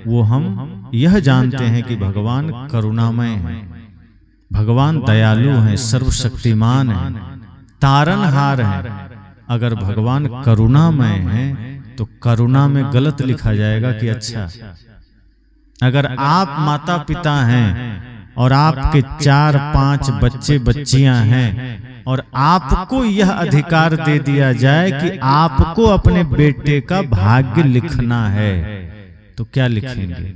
वो हम यह जानते हैं कि भगवान करुणामय हैं, भगवान दयालु हैं, सर्वशक्तिमान हैं, तारनहार हैं। अगर भगवान करुणामय हैं तो करुणा में गलत लिखा जाएगा कि अच्छा। अगर आप माता पिता हैं और आपके 4-5 बच्चे बच्चियां हैं और आपको यह अधिकार दे दिया जाए कि आपको अपने बेटे का भाग्य लिखना है, तो क्या लिखेंगे?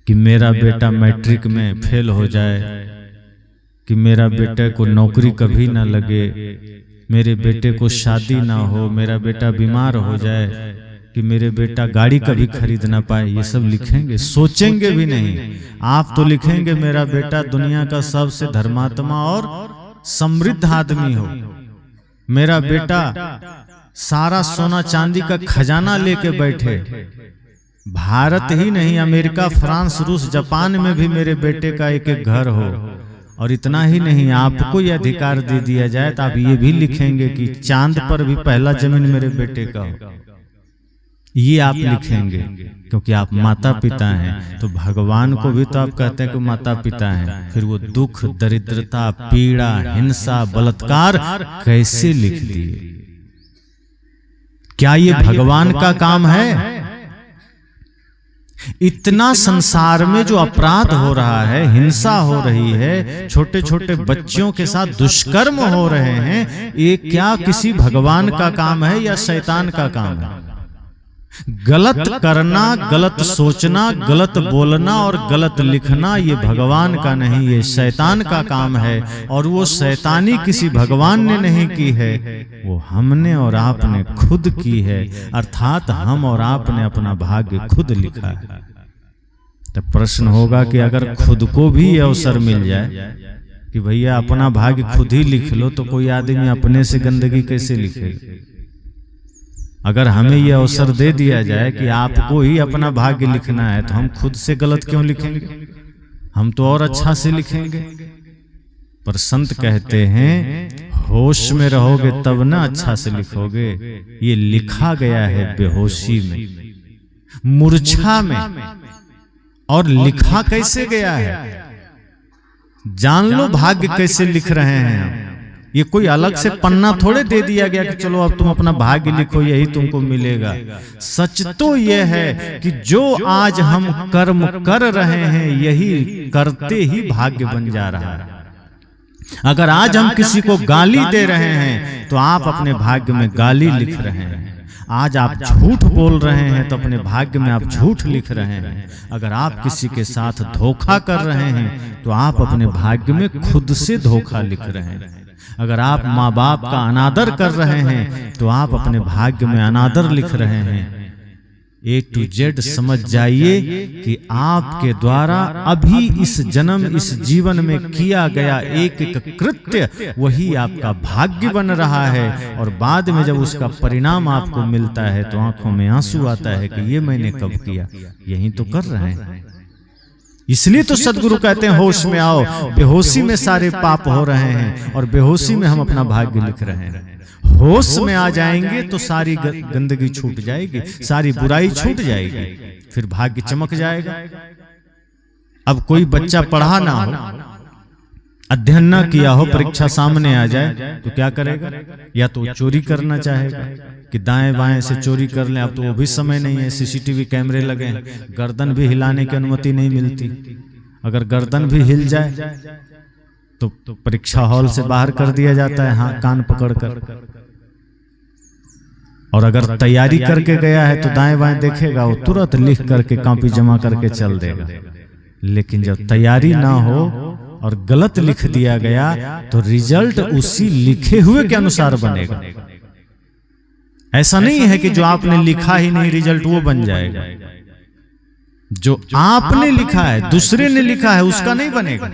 कि मेरा बेटा मैट्रिक में फेल हो जाए, कि मेरा बेटे को नौकरी कभी ना लगे, मेरे बेटे को शादी ना हो, मेरा बेटा बीमार हो जाए, कि मेरे बेटा गाड़ी कभी खरीद ना पाए। ये सब लिखेंगे? सोचेंगे भी नहीं। आप तो लिखेंगे मेरा बेटा दुनिया का सबसे धर्मात्मा और समृद्ध आदमी हो, मेरा बेटा सारा सोना चांदी का खजाना लेके बैठे। भारत ही नहीं, अमेरिका, फ्रांस, रूस, जापान में भी मेरे बेटे का एक एक घर हो। और इतना ही नहीं, आपको यह अधिकार दे दिया जाए तो आप ये भी लिखेंगे कि चांद पर भी पहला जमीन मेरे बेटे का हो। ये आप लिखेंगे क्योंकि आप माता पिता हैं। तो भगवान को भी तो आप कहते हैं कि माता पिता हैं, फिर वो दुख, दरिद्रता, पीड़ा, हिंसा, बलात्कार कैसे लिख दिए? क्या ये भगवान का काम है? इतना संसार में जो अपराध हो रहा है, हिंसा हो रही है, छोटे छोटे बच्चों के साथ दुष्कर्म हो रहे हैं, ये क्या किसी भगवान का काम है या शैतान का काम है? गलत करना, गलत सोचना, गलत बोलना और गलत लिखना ये भगवान का नहीं, ये शैतान का काम है। और वो शैतानी किसी भगवान ने नहीं की है, वो हमने और आपने खुद की है। अर्थात हम और आपने अपना भाग्य खुद लिखा है। तो प्रश्न होगा कि अगर खुद को भी ये अवसर मिल जाए कि भैया अपना भाग्य खुद ही लिख लो, तो कोई आदमी अपने से गंदगी कैसे लिखेगा? अगर हमें यह अवसर दे दिया जाए कि आपको ही अपना भाग्य लिखना है, तो हम खुद से गलत क्यों लिखेंगे? हम तो और अच्छा से लिखेंगे। पर संत कहते हैं होश में रहोगे तब ना अच्छा से लिखोगे। ये लिखा गया है बेहोशी में, मूर्छा में। और लिखा कैसे गया है? जान लो भाग्य कैसे लिख रहे हैं हम। ये कोई अलग से पन्ना थोड़े दे दिया गया कि चलो अब तुम अपना भाग्य लिखो, यही तुमको मिलेगा। सच तो यह है कि जो आज हम कर्म कर रहे हैं, यही करते ही भाग्य बन जा रहा है। अगर आज हम किसी को गाली दे रहे हैं तो आप अपने भाग्य में गाली लिख रहे हैं। आज आप झूठ बोल रहे हैं तो अपने भाग्य में आप झूठ लिख रहे हैं। अगर आप किसी के साथ धोखा कर रहे हैं तो आप अपने भाग्य में खुद से धोखा लिख रहे हैं। अगर आप माँ बाप का अनादर कर रहे हैं तो आप अपने भाग्य में अनादर लिख रहे हैं। A to Z समझ जाइए कि आपके द्वारा अभी इस जन्म इस जीवन में किया गया एक एक कृत्य वही आपका भाग्य बन रहा है, और बाद में जब उसका परिणाम आपको मिलता है तो आंखों में आंसू आता है कि ये मैंने कब किया, यही तो कर रहे हैं। इसलिए तो सदगुरु कहते हैं होश में आओ, बेहोशी में सारे पाप हो रहे हैं और बेहोशी में हम अपना भाग्य लिख रहे हैं। होश में आ जाएंगे तो सारी गंदगी छूट जाएगी, सारी बुराई छूट जाएगी, फिर भाग्य चमक जाएगा। अब कोई बच्चा पढ़ा ना हो, अध्ययन ना किया हो, परीक्षा सामने आ जाए तो क्या करेगा? या तो चोरी करना चाहेगा कि दाएं बाएं से चोरी कर लें। अब तो वो भी समय नहीं है, सीसीटीवी कैमरे लगे हैं, गर्दन भी हिलाने की अनुमति नहीं मिलती। अगर गर्दन भी हिल जाए तो परीक्षा हॉल से बाहर कर दिया जाता है, हाँ, कान पकड़कर। और अगर तैयारी करके गया है तो दाएं बाएं देखेगा, वो तुरंत लिख करके कॉपी जमा करके चल देगा। लेकिन जब तैयारी ना हो और गलत लिख दिया गया तो रिजल्ट उसी लिखे हुए के अनुसार बनेगा। ऐसा नहीं है कि जो आपने लिखा ही नहीं रिजल्ट वो बन जाएगा। जो आपने लिखा है, दूसरे ने लिखा है, उसका नहीं बनेगा।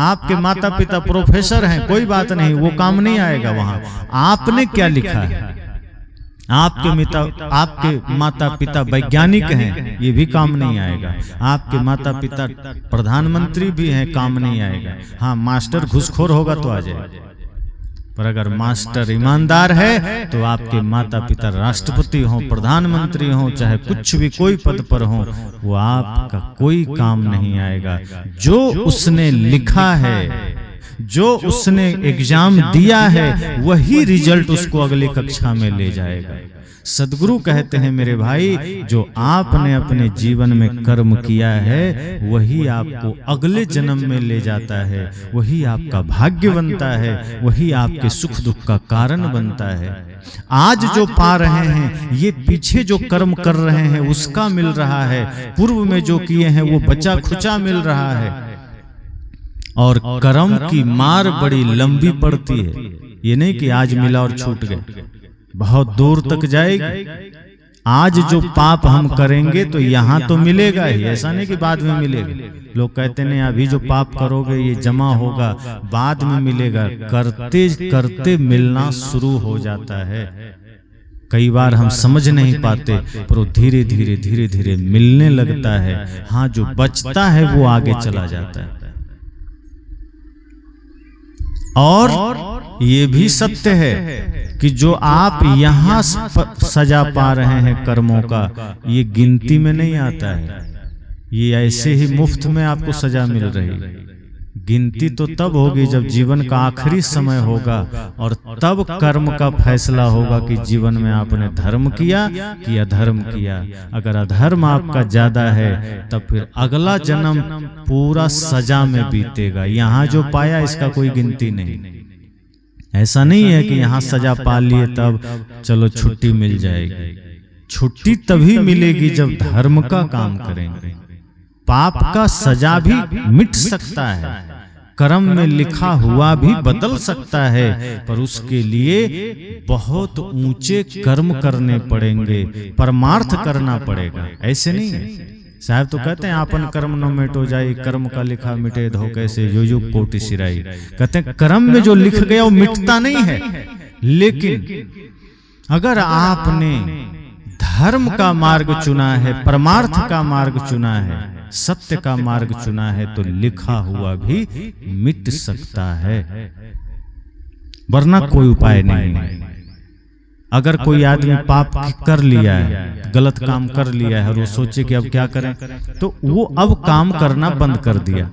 आपके माता पिता प्रोफेसर हैं, कोई बात नहीं, वो काम नहीं आएगा। वहां आपने क्या लिखा है, आपके माता पिता वैज्ञानिक हैं, ये भी काम नहीं आएगा। आपके माता पिता प्रधानमंत्री भी हैं, काम नहीं आएगा। हाँ, मास्टर घूसखोर होगा तो आ जाएगा, पर अगर मास्टर ईमानदार है तो आपके माता पिता राष्ट्रपति हों, प्रधानमंत्री हों, चाहे कुछ भी कोई पद पर हों, वो आपका कोई काम नहीं आएगा। जो उसने लिखा है, जो उसने एग्जाम दिया है, वही रिजल्ट उसको अगली कक्षा में ले जाएगा। सदगुरु कहते हैं मेरे भाई, जो आपने अपने जीवन में कर्म किया है वही आपको अगले जन्म में ले जाता है, वही आपका भाग्य बनता है, वही आपके सुख दुख का कारण बनता है। आज जो पा रहे हैं ये पीछे जो कर्म कर रहे हैं उसका मिल रहा है, पूर्व में जो किए हैं वो बचा खुचा मिल रहा है। और कर्म की मार बड़ी लंबी पड़ती है, ये नहीं कि आज मिला और छूट गए, बहुत दूर तक जाएगी। आज जो पाप हम करेंगे तो यहाँ तो मिलेगा ही, ऐसा नहीं कि बाद में मिलेगा। लोग कहते नहीं अभी जो पाप करोगे ये जमा होगा, बाद में मिलेगा। करते करते मिलना शुरू हो जाता है। कई बार हम समझ नहीं पाते, पर धीरे धीरे धीरे धीरे मिलने लगता है। हाँ, जो बचता है वो आगे चला जाता है। और ये भी सत्य है कि जो आप यहाँ सजा पा रहे हैं कर्मों का, ये गिनती में नहीं आता है। ये ऐसे ही मुफ्त में आपको सजा मिल रही। गिनती तो तब होगी जब जीवन का आखिरी समय होगा, और तब कर्म का फैसला होगा कि जीवन में आपने धर्म किया कि अधर्म किया। अगर अधर्म आपका ज्यादा है तब फिर अगला जन्म पूरा सजा में बीतेगा। यहाँ जो पाया इसका कोई गिनती नहीं। ऐसा नहीं है कि यहाँ सजा पा लिए तब चलो छुट्टी मिल जाएगी। छुट्टी तभी मिलेगी जब धर्म का काम करेंगे। पाप का सजा भी मिट सकता है, कर्म में लिखा हुआ भी बदल सकता है, पर उसके लिए बहुत ऊंचे कर्म करने पड़ेंगे, परमार्थ करना पड़ेगा। ऐसे नहीं है। साहब तो कहते हैं आपन कर्म न मिटो जाए, कर्म का लिखा मिटे धो कैसे जो युग कोटि सिराई। कहते हैं कर्म में जो लिख गया वो मिटता नहीं है, लेकिन अगर आपने धर्म का मार्ग चुना है, परमार्थ का मार्ग चुना है, सत्य का मार्ग चुना है, तो लिखा हुआ भी मिट सकता है, वरना कोई उपाय नहीं है। अगर कोई आदमी पाप कर लिया है, गलत काम कर लिया है, और वो सोचे कि अब क्या करें, तो वो अब काम करना बंद कर दिया।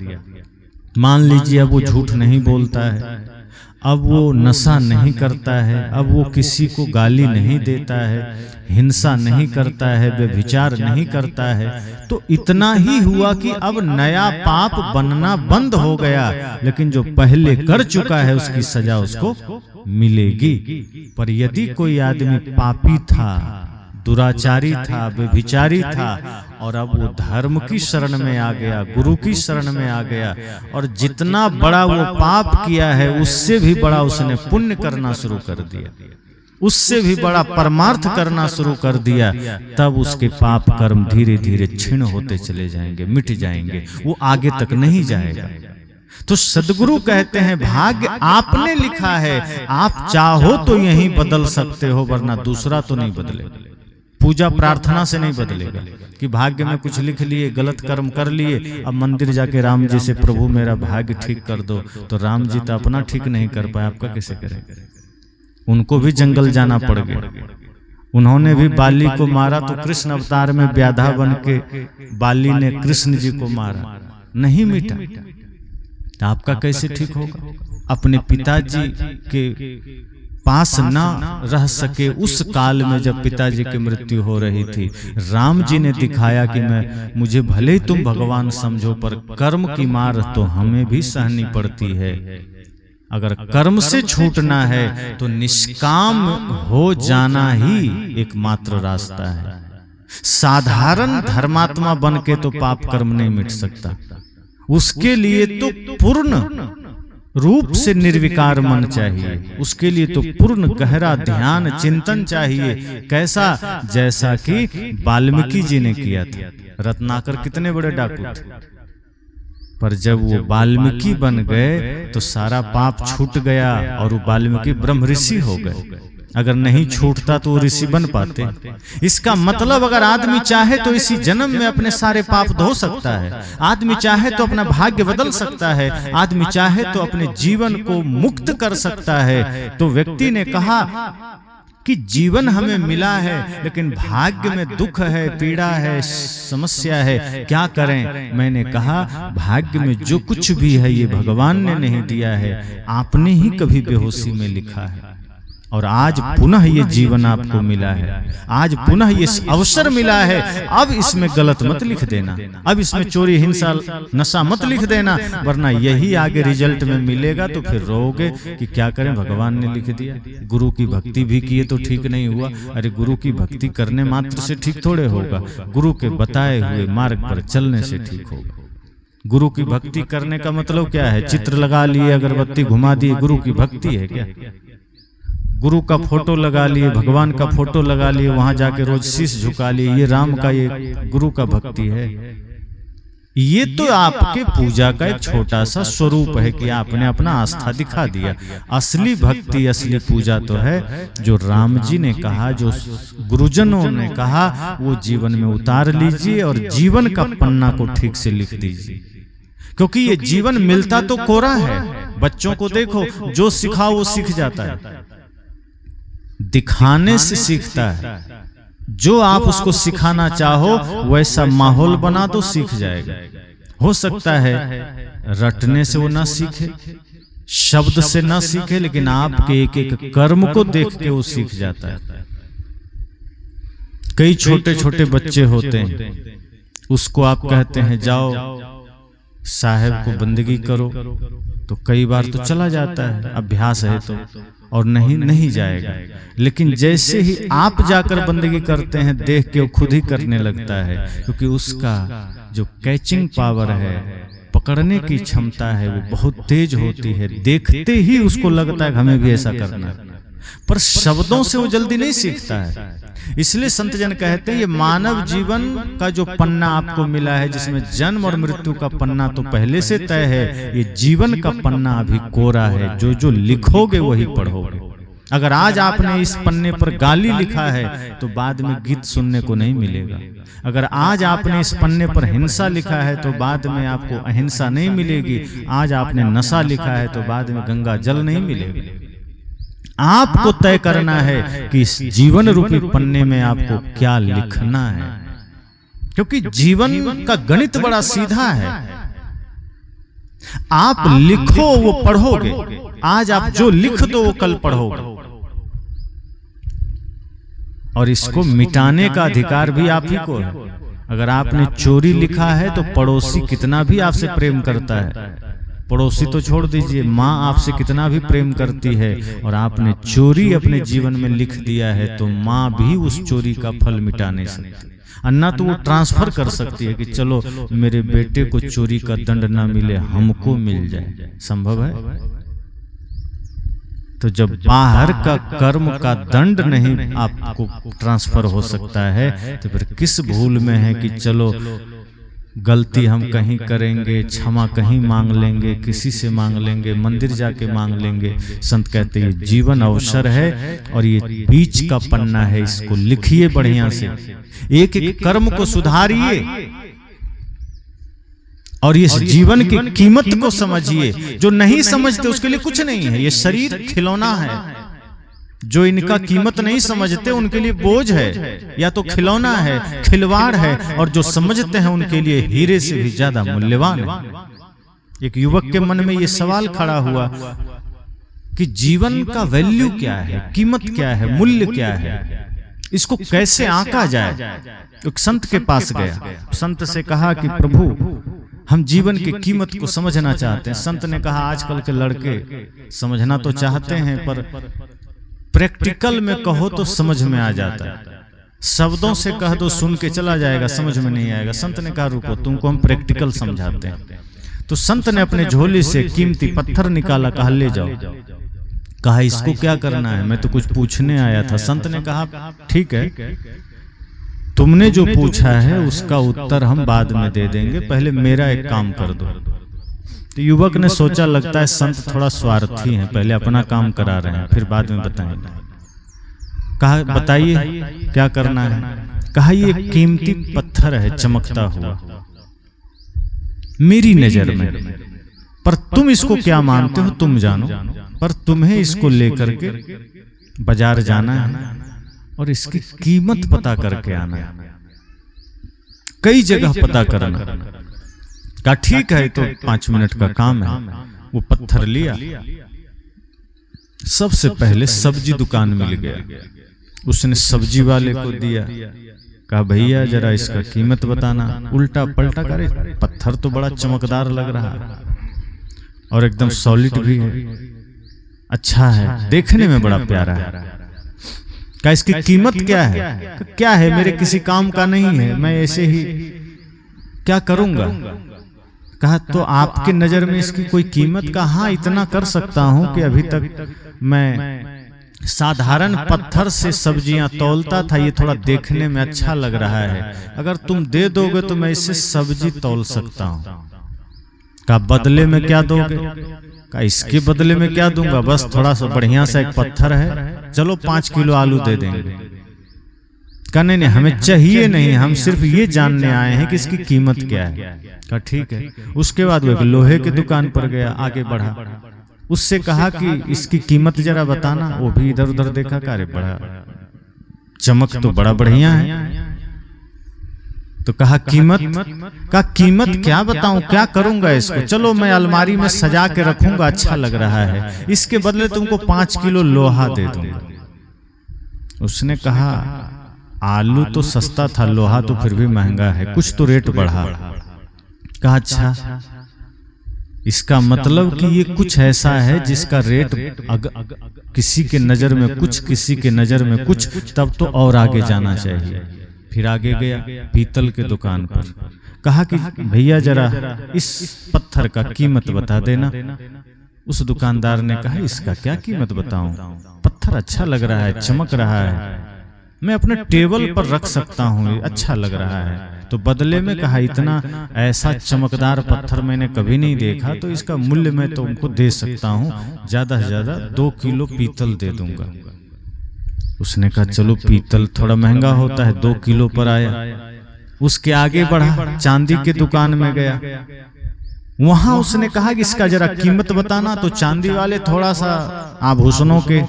मान लीजिए अब वो झूठ नहीं बोलता है, अब वो नशा नहीं करता है, अब वो किसी को गाली नहीं देता है, हिंसा नहीं करता है, व्यभिचार नहीं करता है। तो इतना ही हुआ कि अब नया पाप बनना बंद हो गया, लेकिन जो पहले कर चुका है उसकी सजा उसको मिलेगी। पर यदि कोई आदमी पापी था, दुराचारी था, व्यभिचारी था, और अब वो धर्म की शरण में आ गया, गुरु की शरण में आ गया, और जितना बड़ा वो पाप किया है उससे भी बड़ा उसने पुण्य करना शुरू कर दिया, उससे भी बड़ा परमार्थ करना शुरू कर दिया, तब उसके पाप कर्म धीरे धीरे क्षीण होते चले जाएंगे, मिट जाएंगे, वो आगे तक नहीं जाएगा। तो सदगुरु कहते हैं भाग्य आपने लिखा है, आप चाहो तो यहीं बदल सकते हो, वरना दूसरा तो नहीं बदलेगा। पूजा प्रार्थना से नहीं बदलेगा कि भाग्य में कुछ लिख लिए, गलत कर्म कर लिए, अब मंदिर जाके राम जी से प्रभु मेरा भाग्य ठीक कर दो, तो राम जी तो अपना ठीक नहीं कर पाए, आपका कैसे करेंगे? उनको भी जंगल जाना पड़ गया, उन्होंने भी बाली को मारा, तो कृष्ण अवतार में व्याधा बन के बाली ने कृष्ण जी को मारा, नहीं मिटा, तो आपका कैसे ठीक होगा? अपने पिताजी के पास ना रह सके उस काल में जब पिताजी की मृत्यु हो रही थी, राम जी ने दिखाया कि मुझे भले ही तुम भगवान समझो, पर कर्म की मार तो हमें भी सहनी पड़ती है। अगर कर्म से छूटना है तो निष्काम हो जाना ही एकमात्र रास्ता है। साधारण धर्मात्मा बन के तो पाप कर्म नहीं मिट सकता, उसके लिए तो पूर्ण रूप से निर्विकार मन चाहिए, उसके लिए तो पूर्ण गहरा ध्यान चिंतन चाहिए। कैसा? जैसा कि वाल्मीकि जी ने किया था। रत्नाकर कितने बड़े डाकू थे, पर जब वो वाल्मीकि बन गए तो सारा पाप छूट गया और वो वाल्मीकि ब्रह्म ऋषि हो गए। अगर नहीं छूटता तो वो ऋषि बन पाते। इसका मतलब अगर आदमी चाहे तो इसी जन्म में अपने सारे पाप धो सकता है, आदमी चाहे तो अपना भाग्य बदल सकता है, आदमी चाहे तो अपने जीवन को मुक्त कर सकता है। तो व्यक्ति ने कहा कि जीवन हमें मिला है, लेकिन भाग्य में दुख है, पीड़ा है, समस्या है, क्या करें? मैंने कहा भाग्य में जो कुछ भी है ये भगवान ने नहीं दिया है, आपने ही कभी बेहोशी में लिखा है। और आज पुनः ये जीवन आपको मिला है, आज पुनः ये अवसर मिला है। अब इसमें गलत मत लिख देना, अब इसमें चोरी हिंसा नशा मत लिख देना, वरना यही आगे रिजल्ट में मिलेगा। तो फिर रोगे कि क्या करें, भगवान ने लिख दिया। गुरु की भक्ति भी किए तो ठीक नहीं हुआ। अरे गुरु की भक्ति करने मात्र से ठीक थोड़े होगा, गुरु के बताए हुए मार्ग पर चलने से ठीक होगा। गुरु की भक्ति करने का मतलब क्या है? चित्र लगा लिए, अगरबत्ती घुमा दिए, गुरु की भक्ति है क्या? गुरु का फोटो लगा लिए, भगवान का फोटो लगा लिए, वहां जाके रोज शीश झुका लिए, ये राम का, ये गुरु का भक्ति है? ये तो आपके पूजा का एक छोटा सा स्वरूप है कि आपने अपना आस्था दिखा दिया। असली भक्ति, असली पूजा तो है जो राम जी ने कहा, जो गुरुजनों ने कहा, वो जीवन में उतार लीजिए और जीवन का पन्ना को ठीक से लिख दीजिए। क्योंकि ये जीवन मिलता तो कोरा है। बच्चों को देखो, जो सिखाओ वो सीख जाता है, दिखाने से सीखता है। जो आप उसको सिखाना चाहो वैसा माहौल बना दो, सीख जाएगा। हो सकता है रटने से वो ना सीखे, शब्द से ना सीखे, लेकिन आपके एक एक कर्म को देख के वो सीख जाता है। कई छोटे छोटे बच्चे होते हैं, उसको आप कहते हैं जाओ साहब को बंदगी करो, तो कई बार तो चला जाता है, अभ्यास है तो, और नहीं जाएगा। लेकिन जैसे ही आप जाकर बंदगी करते हैं, देख के वो खुद ही करने लगता है, क्योंकि उसका जो कैचिंग पावर है, पकड़ने की क्षमता है, वो बहुत तेज होती है। देखते ही उसको लगता है कि हमें भी ऐसा करना है, पर शब्दों से वो जल्दी नहीं सीखता है। इसलिए संत जन कहते हैं ये मानव जीवन का जो पन्ना आपको मिला है, जिसमें जन्म और मृत्यु का पन्ना तो पहले से तय है, ये जीवन का पन्ना अभी कोरा है। जो जो लिखोगे वही पढ़ोगे। अगर आज आपने इस पन्ने पर गाली लिखा है तो बाद में गीत सुनने को नहीं मिलेगा। अगर आज आपने इस पन्ने पर हिंसा लिखा है तो बाद में आपको अहिंसा नहीं मिलेगी। आज आपने नशा लिखा है तो बाद में गंगा जल नहीं मिलेगा। आपको तय करना है कि इस जीवन रूपी पन्ने में आपको क्या लिखना है, क्योंकि जीवन का गणित बड़ा सीधा है। आप लिखो वो पढ़ोगे, आज आप जो लिख दो वो कल पढ़ोगे। और इसको मिटाने का अधिकार भी आप ही को है। अगर आपने चोरी लिखा है तो पड़ोसी कितना भी आपसे प्रेम करता है, पड़ोसी तो छोड़ दीजिए, माँ आपसे कितना भी प्रेम करती है, और आपने चोरी अपने जीवन में लिख दिया है तो माँ भी उस चोरी का फल मिटा नहीं सकती। अन्ना तो वो ट्रांसफर कर सकती है कि चलो मेरे बेटे को चोरी का दंड ना मिले, हमको मिल जाए। संभव है? तो जब बाहर का कर्म का दंड नहीं आपको ट्रांसफर हो सकता है, तो फिर किस भूल में है कि चलो गलती हम कहीं करेंगे, क्षमा कहीं मांग लेंगे, किसी से मांग लेंगे, मंदिर जाके मांग लेंगे। संत कहते हैं जीवन अवसर है और ये बीच का पन्ना है, इसको लिखिए बढ़िया से, एक एक कर्म को सुधारिए और इस जीवन की कीमत को समझिए। जो नहीं समझते उसके लिए कुछ नहीं है, ये शरीर खिलौना है। जो इनका कीमत नहीं समझते उनके लिए बोझ है, या तो खिलौना है, खिलवाड़ है, और जो समझते हैं उनके लिए हीरे से भी ज्यादा मूल्यवान है। एक युवक के मन में ये सवाल खड़ा हुआ कि जीवन का वैल्यू क्या है, कीमत क्या है, मूल्य क्या है, इसको कैसे आंका जाए। एक संत के पास गया, संत से कहा कि प्रभु हम जीवन की कीमत को समझना चाहते हैं। संत ने कहा आजकल के लड़के समझना तो चाहते हैं पर प्रैक्टिकल में कहो तो समझ में आ जाता है, शब्दों से कह दो सुन के चला जाएगा, समझ में नहीं आएगा। संत ने कहा रुको, तुमको हम प्रैक्टिकल समझाते हैं। तो संत ने अपने झोले से कीमती पत्थर निकाला, कहा ले जाओ। कहा इसको क्या करना है, मैं तो कुछ पूछने आया था। संत ने कहा ठीक है, तुमने जो पूछा है उसका उत्तर हम बाद में दे देंगे, पहले मेरा एक काम कर दो। तो युवक ने सोचा लगता है संत थोड़ा स्वार्थी हैं, पहले अपना काम करा रहे हैं, फिर बाद में बताएंगे। कहा बताइए क्या करना है। कहा ये कीमती पत्थर है चमकता हुआ मेरी नजर में, पर तुम इसको क्या मानते हो तुम जानो, पर तुम्हें इसको लेकर के बाजार जाना है और इसकी कीमत पता करके आना है, कई जगह पता करना। कहा ठीक है, तो 5 मिनट का काम है। वो पत्थर लिया, सबसे पहले सब्जी दुकान मिल गया, उसने सब्जी वाले को दिया। कहा भैया जरा इसका कीमत बताना। उल्टा पलटा करे, पत्थर तो बड़ा चमकदार लग रहा है और एकदम सॉलिड भी है, अच्छा है, देखने में बड़ा प्यारा है। कहा इसकी कीमत क्या है? क्या है, मेरे किसी काम का नहीं है, मैं ऐसे ही क्या करूंगा। कहा तो आपके नजर में इसकी कोई कीमत? का हाँ इतना कर सकता हूं कि अभी तक मैं साधारण पत्थर से सब्जियां तौलता था, ये थोड़ा देखने में अच्छा लग रहा है, अगर तुम दे दोगे तो मैं इससे सब्जी तौल सकता हूं। कहा बदले में क्या दोगे? कहा इसके बदले में क्या दूंगा, बस थोड़ा सा बढ़िया सा एक पत्थर है, चलो 5 किलो आलू दे देंगे। कहा नहीं हमें चाहिए नहीं, हम सिर्फ ये जानने आए हैं कि इसकी कीमत क्या है। कहा ठीक है। उसके बाद वो एक लोहे की दुकान पर गया, आगे बढ़ा, उससे कहा कि इसकी कीमत जरा बताना। वो भी इधर उधर देखा, अरे बड़ा चमक तो बड़ा बढ़िया है। तो कहा कीमत? का कीमत क्या बताऊं, क्या करूंगा इसको, चलो मैं अलमारी में सजा के रखूंगा, अच्छा लग रहा है, इसके बदले तुमको 5 किलो लोहा दे दूंगा। उसने कहा आलू तो सस्ता था, लोहा तो फिर भी महंगा है, कुछ तो रेट बढ़ा। कहा अच्छा, इसका मतलब कि ये कुछ ऐसा है जिसका रेट किसी के नजर में कुछ, किसी के नजर में कुछ, तब तो और आगे जाना चाहिए। फिर आगे गया पीतल के दुकान पर, कहा कि भैया जरा इस पत्थर का कीमत बता देना। उस दुकानदार ने कहा इसका क्या कीमत बताऊं, पत्थर अच्छा लग रहा है, चमक रहा है, मैं अपने टेबल पर रख सकता हूँ, अच्छा लग रहा है। तो बदले में कहा इतना ऐसा चमकदार पत्थर मैंने कभी नहीं देखा, तो इसका मूल्य मैं तुमको दे सकता हूँ, ज्यादा से ज्यादा 2 किलो पीतल दे दूंगा। उसने कहा चलो पीतल थोड़ा महंगा होता है, 2 किलो पर आया। उसके आगे बढ़ा, चांदी के दुकान में गया, वहां उसने कहा कि इसका जरा कीमत बताना। तो चांदी वाले थोड़ा सा आभूषणों के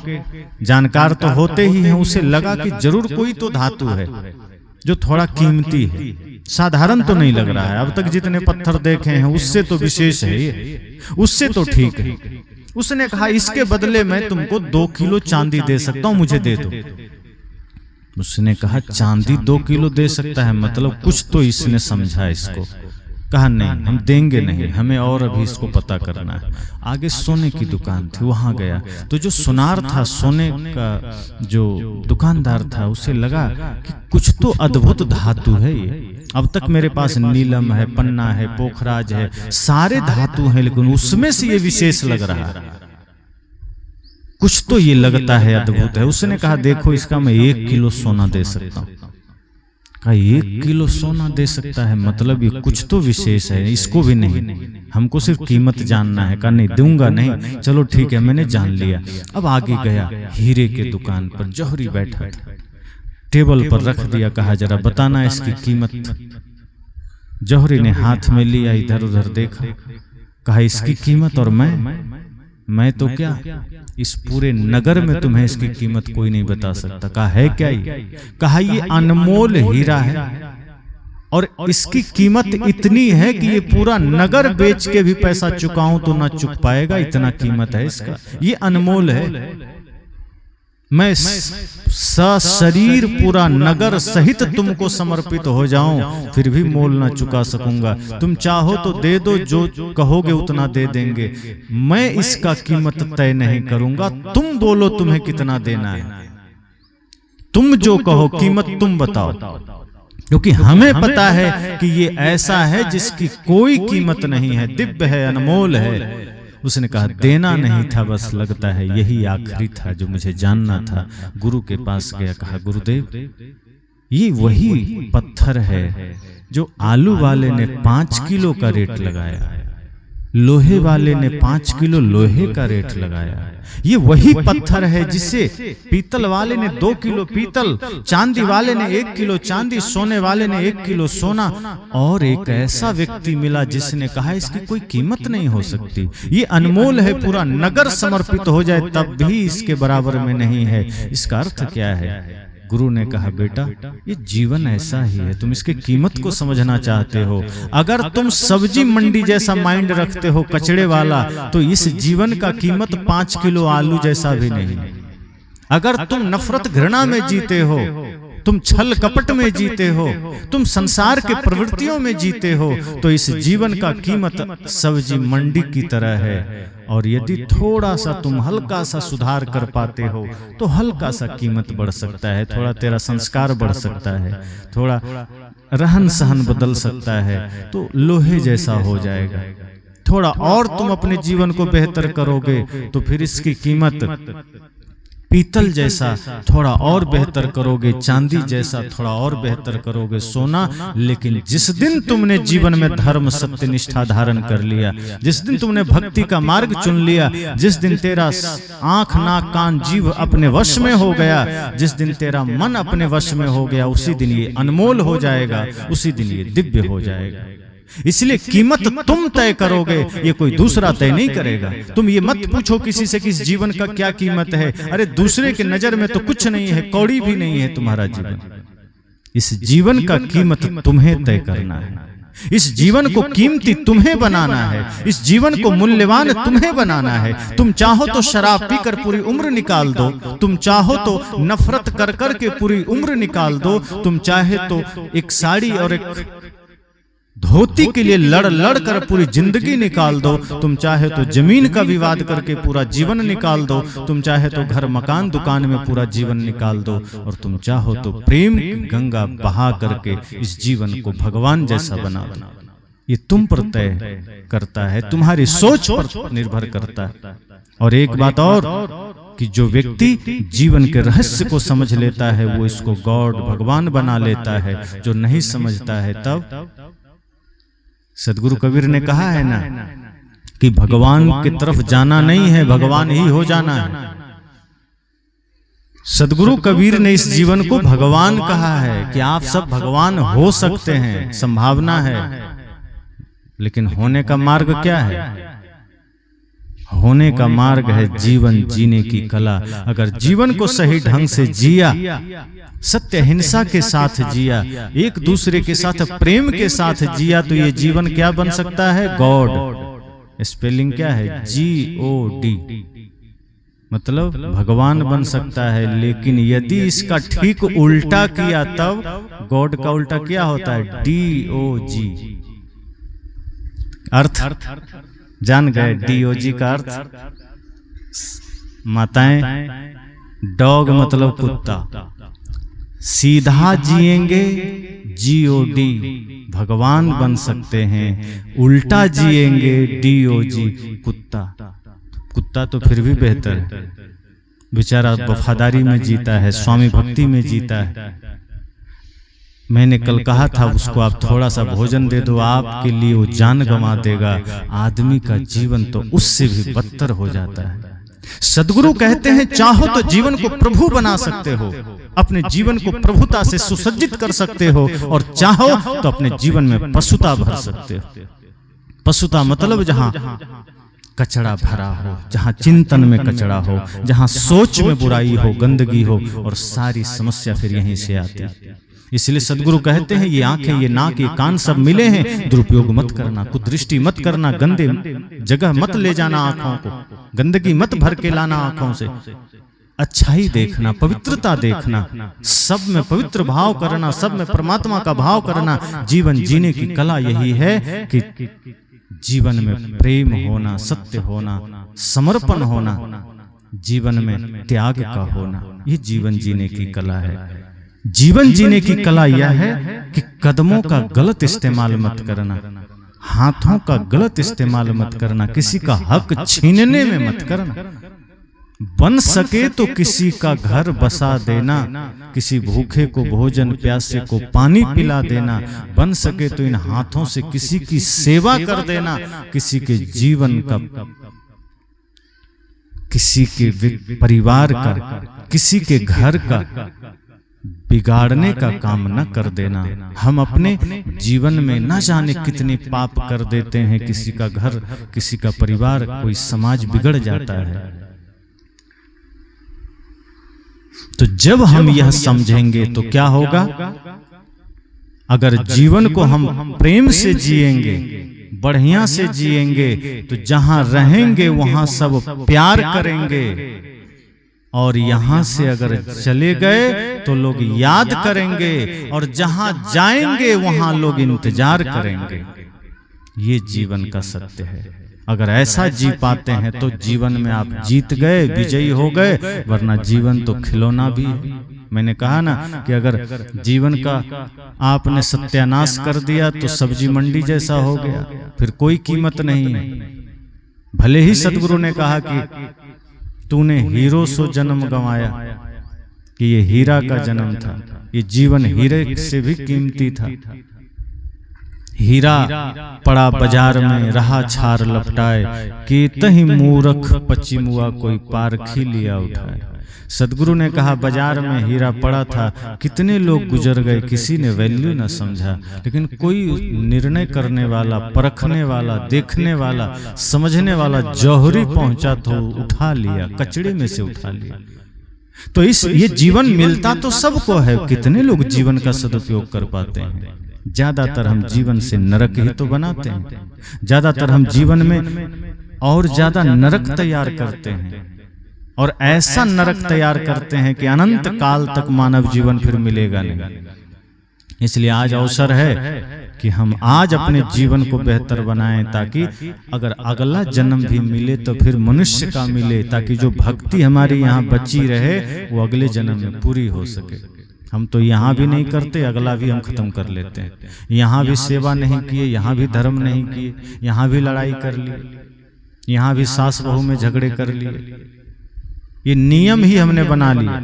जानकार तो होते ही हैं, उसे लगा कि जरूर कोई तो धातु है, जो थोड़ा कीमती है, साधारण तो नहीं लग रहा है। अब तक जितने पत्थर देखे हैं उससे तो विशेष है ये, उससे तो ठीक है। उसने कहा इसके बदले मैं तुमको 2 किलो चांदी दे सकता हूं, मुझे दे दो। उसने कहा चांदी 2 किलो दे सकता है, मतलब कुछ तो इसने समझा इसको। कहा नहीं, हम देंगे नहीं, हमें और अभी इसको पता करना है। आगे सोने की दुकान थी, वहां गया तो जो सुनार था, सोने का जो दुकानदार था, उसे लगा कि कुछ तो अद्भुत धातु है ये। अब तक मेरे पास नीलम है, पन्ना है, पोखराज है, सारे धातु हैं, लेकिन उसमें से ये विशेष लग रहा है, कुछ तो ये लगता है अद्भुत है। उसने कहा देखो इसका मैं 1 किलो सोना दे सकता हूं। कहा 1 किलो सोना दे सकता है, मतलब ये कुछ तो विशेष है, इसको भी नहीं, हमको सिर्फ कीमत जानना है। कहा नहीं दूंगा नहीं, चलो ठीक है मैंने जान लिया। अब आगे गया, हीरे के दुकान पर जौहरी बैठा था, टेबल पर रख दिया, कहा जरा बताना इसकी कीमत। जौहरी ने हाथ में लिया, इधर उधर देखा, कहा इसकी कीमत, और मैं तो क्या इस पूरे नगर में तुम्हें इसकी कीमत कोई नहीं बता सकता। कहा है क्या ये? कहा ये अनमोल हीरा है और इसकी कीमत इतनी है कि ये पूरा नगर बेच के भी पैसा चुकाऊं तो ना चुक पाएगा, इतना कीमत है इसका, ये अनमोल है। मैं सशरीर पूरा नगर सहित तुमको समर्पित हो जाऊं, फिर भी मोल ना चुका सकूंगा। तुम चाहो तो दे दो, जो कहोगे उतना दे देंगे, मैं इसका कीमत तय नहीं करूंगा। तुम बोलो तुम्हें कितना देना है, तुम जो कहो कीमत तुम बताओ, क्योंकि हमें पता है कि ये ऐसा है जिसकी कोई कीमत नहीं है, दिव्य है, अनमोल है। उसने कहा देना नहीं था, बस लगता है यही आखिरी था जो मुझे जानना था। गुरु के पास गया, कहा गुरुदेव ये वही पत्थर है जो आलू वाले ने 5 किलो का रेट लगाया, लोहे वाले ने 5 किलो लोहे का रेट लगाया। ये वही पत्थर है जिसे पीतल वाले ने 2 किलो पीतल, चांदी वाले ने 1 किलो चांदी, सोने वाले ने 1 किलो सोना, और एक ऐसा व्यक्ति मिला जिसने कहा इसकी कोई कीमत नहीं हो सकती, ये अनमोल है, पूरा नगर समर्पित हो जाए तब भी इसके बराबर में नहीं है। इसका अर्थ क्या है? गुरु ने कहा बेटा ये जीवन ऐसा ही है, तुम इसकी कीमत को समझना चाहते हो। अगर तुम सब्जी मंडी जैसा माइंड रखते हो, कचड़े वाला, तो इस जीवन का कीमत 5 किलो आलू जैसा भी नहीं। अगर तुम नफरत घृणा में जीते हो, तुम छल कपट में जीते हो, तुम संसार के प्रवृत्तियों में जीते हो, तो इस जीवन का कीमत सब्जी मंडी की तरह है। और यदि थोड़ा सा तुम हल्का सा सुधार कर पाते हो तो हल्का सा कीमत बढ़ सकता है, थोड़ा तेरा संस्कार बढ़ सकता है, थोड़ा रहन सहन बदल सकता है, तो लोहे जैसा हो जाएगा। थोड़ा और तुम अपने जीवन को बेहतर करोगे तो फिर इसकी कीमत पीतल जैसा थोड़ा और बेहतर करोगे, चांदी जैसा थोड़ा और बेहतर करोगे, सोना। लेकिन जिस दिन तुमने जीवन में धर्म सत्य निष्ठा धारण कर लिया, जिस दिन तुमने भक्ति का मार्ग चुन लिया, जिस दिन तेरा आंख नाक कान जीभ अपने वश में हो गया, जिस दिन तेरा मन अपने वश में हो गया, उसी दिन ये अनमोल हो जाएगा, उसी दिन ये दिव्य हो जाएगा। इसलिए कीमत तुम तय करोगे, ये कोई दूसरा तय नहीं करेगा। तुम ये मत पूछो किसी से कि इस जीवन का क्या कीमत है। अरे दूसरे के नजर में तो कुछ नहीं है, कौड़ी भी नहीं है तुम्हारा जीवन। इस जीवन का कीमत तुम्हें तय करना है, इस जीवन को कीमती तुम्हें बनाना है, इस जीवन को मूल्यवान तुम्हें बनाना है। तुम चाहो तो शराब पीकर पूरी उम्र निकाल दो, तुम चाहो तो नफरत कर कर के पूरी उम्र निकाल दो, तुम चाहे तो एक साड़ी और एक धोती के लिए लड़ लड़ कर पूरी जिंदगी निकाल दो, तुम चाहे तो जमीन का विवाद करके पूरा जीवन निकाल दो, तुम चाहे तो घर मकान दुकान में पूरा जीवन निकाल दो, और तुम चाहो तो प्रेम की गंगा बहा करके इस जीवन को भगवान जैसा बना दो। ये तुम पर तय करता है, तुम्हारी सोच पर निर्भर करता है। और एक बात और कि जो व्यक्ति जीवन के रहस्य को समझ लेता है वो इसको गॉड भगवान बना लेता है, जो नहीं समझता है तब सदगुरु कबीर ने कहा है ना कि भगवान की तरफ जाना नहीं है, भगवान ही हो जाना है। सदगुरु कबीर ने इस जीवन को भगवान कहा है कि आप सब भगवान हो सकते हैं, संभावना है, लेकिन होने का मार्ग क्या है? होने का मार्ग है जीवन जीने की कला। अगर जीवन को सही ढंग से जिया, सत्य हिंसा के साथ जिया, एक दूसरे के साथ प्रेम के साथ जिया, तो ये जीवन क्या बन सकता है? गॉड। स्पेलिंग क्या है? GOD, मतलब भगवान बन सकता है। लेकिन यदि इसका ठीक उल्टा किया तब गॉड का उल्टा क्या होता है? DOG। अर्थ जान गए? DOG का अर्थ माताएं, डॉग मतलब कुत्ता। सीधा जिएंगे GOD, भगवान बन सकते हैं। उल्टा जिएंगे DOG, कुत्ता। कुत्ता तो फिर भी बेहतर है, बेचारा वफादारी में जीता है, स्वामी भक्ति में जीता है। मैंने कल कहा था उसको आप थोड़ा सा भोजन दे दो, आपके लिए वो जान गंवा देगा। आदमी का जीवन तो उससे भी बदतर हो जाता है। सदगुरु कहते हैं चाहो तो जीवन को प्रभु बना सकते हो, अपने जीवन को प्रभुता से सुसज्जित कर सकते हो, और चाहो तो अपने जीवन में पशुता भर सकते हो। पशुता मतलब जहां कचरा भरा हो, जहां चिंतन में कचरा हो, जहां सोच में बुराई हो, गंदगी हो, और सारी समस्या फिर यहीं से आती है। इसलिए सदगुरु कहते हैं ये आंखें, ये नाक, ये कान सब मिले हैं, दुरुपयोग मत करना, कुदृष्टि मत करना, गंदे जगह मत ले जाना आंखों को, गंदगी मत भर के लाना आंखों से, अच्छाई देखना, पवित्रता देखना, सब में पवित्र भाव करना, सब में परमात्मा का भाव करना। जीवन जीने की कला यही है कि जीवन में प्रेम होना, सत्य होना, समर्पण होना, जीवन में त्याग का होना, ये जीवन जीने की कला है। जीवन जीने की कला यह है कि कदमों का गलत इस्तेमाल मत करना, हाथों का गलत इस्तेमाल मत करना, किसी का हक छीनने में मत करना। बन सके तो किसी का घर बसा देना, किसी भूखे को भोजन, प्यासे को पानी पिला देना। बन सके तो इन हाथों से किसी की सेवा कर देना, किसी के जीवन का, किसी के परिवार का, किसी के घर का बिगाड़ने का काम न कर देना। हम अपने जीवन में न जाने कितने पाप कर देते हैं, किसी का घर, किसी का परिवार, कोई समाज बिगड़ जाता है। तो जब हम यह समझेंगे तो क्या होगा? अगर जीवन को हम प्रेम से जिएंगे, बढ़िया से जिएंगे, तो जहां रहेंगे वहां सब प्यार करेंगे, और यहां से अगर चले गए तो लोग याद करेंगे, और जहां जाएंगे वहां लोग इंतजार करेंगे। ये जीवन का सत्य है। अगर ऐसा जी पाते हैं तो जीवन में आप जीत गए, विजयी हो गए, वरना जीवन तो खिलौना भी है। मैंने कहा ना कि अगर जीवन का आपने सत्यानाश कर दिया तो सब्जी मंडी जैसा हो गया, फिर कोई कीमत नहीं है। भले ही सदगुरु ने कहा कि तूने हीरो सो जन्म गंवाया, कि ये हीरा का जन्म था, ये जीवन हीरे से भी कीमती था। हीरा पड़ा बाजार में, रहा छार लपटाए, कि तही मूरख पचिमुआ कोई पारखी लिया उठाए। सदगुरु ने कहा बाजार में हीरा पड़ा था, कितने लोग गुजर गए, किसी ने वैल्यू न समझा, लेकिन कोई निर्णय करने वाला, परखने वाला, देखने वाला, समझने वाला जौहरी पहुंचा तो उठा लिया, कचड़े में से उठा लिया। तो ये जीवन मिलता तो सबको है, कितने लोग जीवन का सदुपयोग कर पाते हैं? ज्यादातर हम जीवन से नरक ही तो बनाते हैं। ज्यादातर हम जीवन में और ज्यादा नरक तैयार करते हैं, और ऐसा नरक तैयार करते हैं कि अनंत काल तक मानव जीवन फिर मिलेगा नहीं। इसलिए आज अवसर है कि हम आज अपने जीवन को बेहतर बनाएं, ताकि अगर अगला जन्म भी मिले तो फिर मनुष्य का मिले, ताकि जो भक्ति हमारी यहाँ बची रहे वो अगले जन्म में पूरी हो सके। हम तो यहाँ भी नहीं करते, अगला भी हम खत्म कर लेते हैं। यहाँ भी सेवा नहीं किए, यहाँ भी धर्म नहीं किए, यहाँ भी लड़ाई कर ली, यहाँ भी सास बहू में झगड़े कर लिए। ये नियम ही हमने बना लिया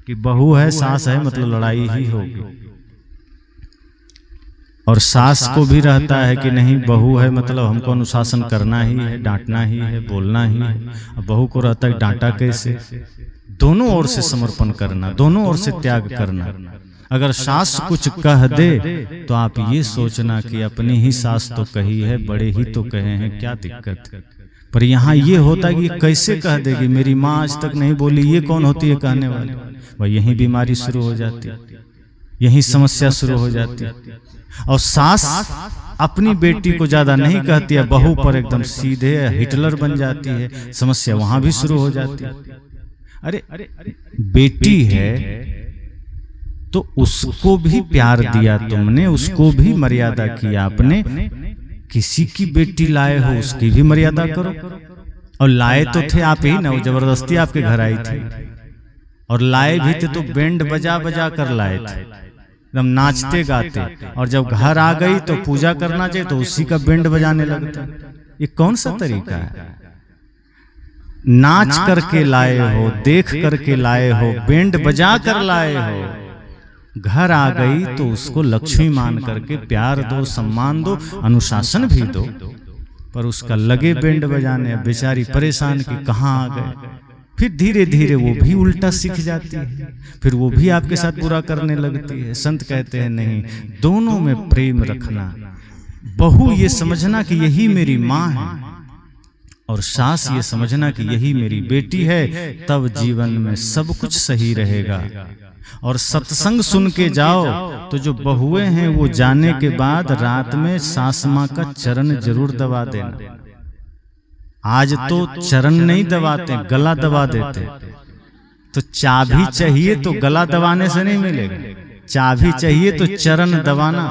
कि बहू है, सास है, मतलब लड़ाई ही होगी। और सास को भी रहता है कि नहीं, बहू है मतलब हमको अनुशासन करना ही है, डांटना ही है, बोलना ही है। और बहू को रहता है डांटा कैसे। दोनों ओर से समर्पण करना, दोनों ओर से त्याग करना। अगर सास कुछ कह दे तो आप ये सोचना कि अपनी ही सास तो कही है, बड़े ही तो कहे हैं, क्या दिक्कत है। पर यहाँ ये होता है कि कैसे कह देगी, मेरी माँ आज तक नहीं बोली, ये कौन होती है कहने वाली। वह यही बीमारी शुरू हो जाती है, यही समस्या शुरू हो जाती है। और सास अपनी बेटी को ज्यादा नहीं कहती है, बहू पर एकदम सीधे हिटलर बन जाती है, समस्या वहां भी शुरू हो जाती है। अरे बेटी है तो उसको भी प्यार दिया तुमने, उसको भी मर्यादा की आपने। किसी की बेटी लाए हो उसकी भी मर्यादा करो। और लाए तो थे आप ही ना, वो जबरदस्ती आपके घर आई थी। और लाए भी थे तो बैंड बजा बजा कर लाए थे, एकदम नाचते गाते। और जब घर आ गई तो पूजा करना चाहिए तो उसी का बैंड बजाने लगता। ये कौन सा तरीका है? नाच करके लाए हो, देख करके लाए हो, बैंड बजा कर लाए हो। घर आ गई तो उसको लक्ष्मी मान करके प्यार दो, सम्मान दो, अनुशासन भी दो। पर उसका लगे बैंड बजाने, बेचारी परेशान कि कहाँ आ गए। फिर धीरे धीरे वो भी उल्टा सीख जाती है, फिर वो भी आपके साथ बुरा करने लगती है। संत कहते हैं नहीं, दोनों में प्रेम रखना। बहू ये समझना कि यही मेरी माँ है, और सास ये समझना कि यही मेरी बेटी है, तब जीवन में सब कुछ सही रहेगा। और सत्संग सुन के जाओ तो जो बहुएं हैं वो जाने के बाद रात में सास माँ का चरण जरूर दबा देना। आज तो चरण नहीं दबाते, गला दबा देते। तो चाबी चाहिए तो गला दबाने से नहीं मिलेगा, चाबी चाहिए तो चरण दबाना,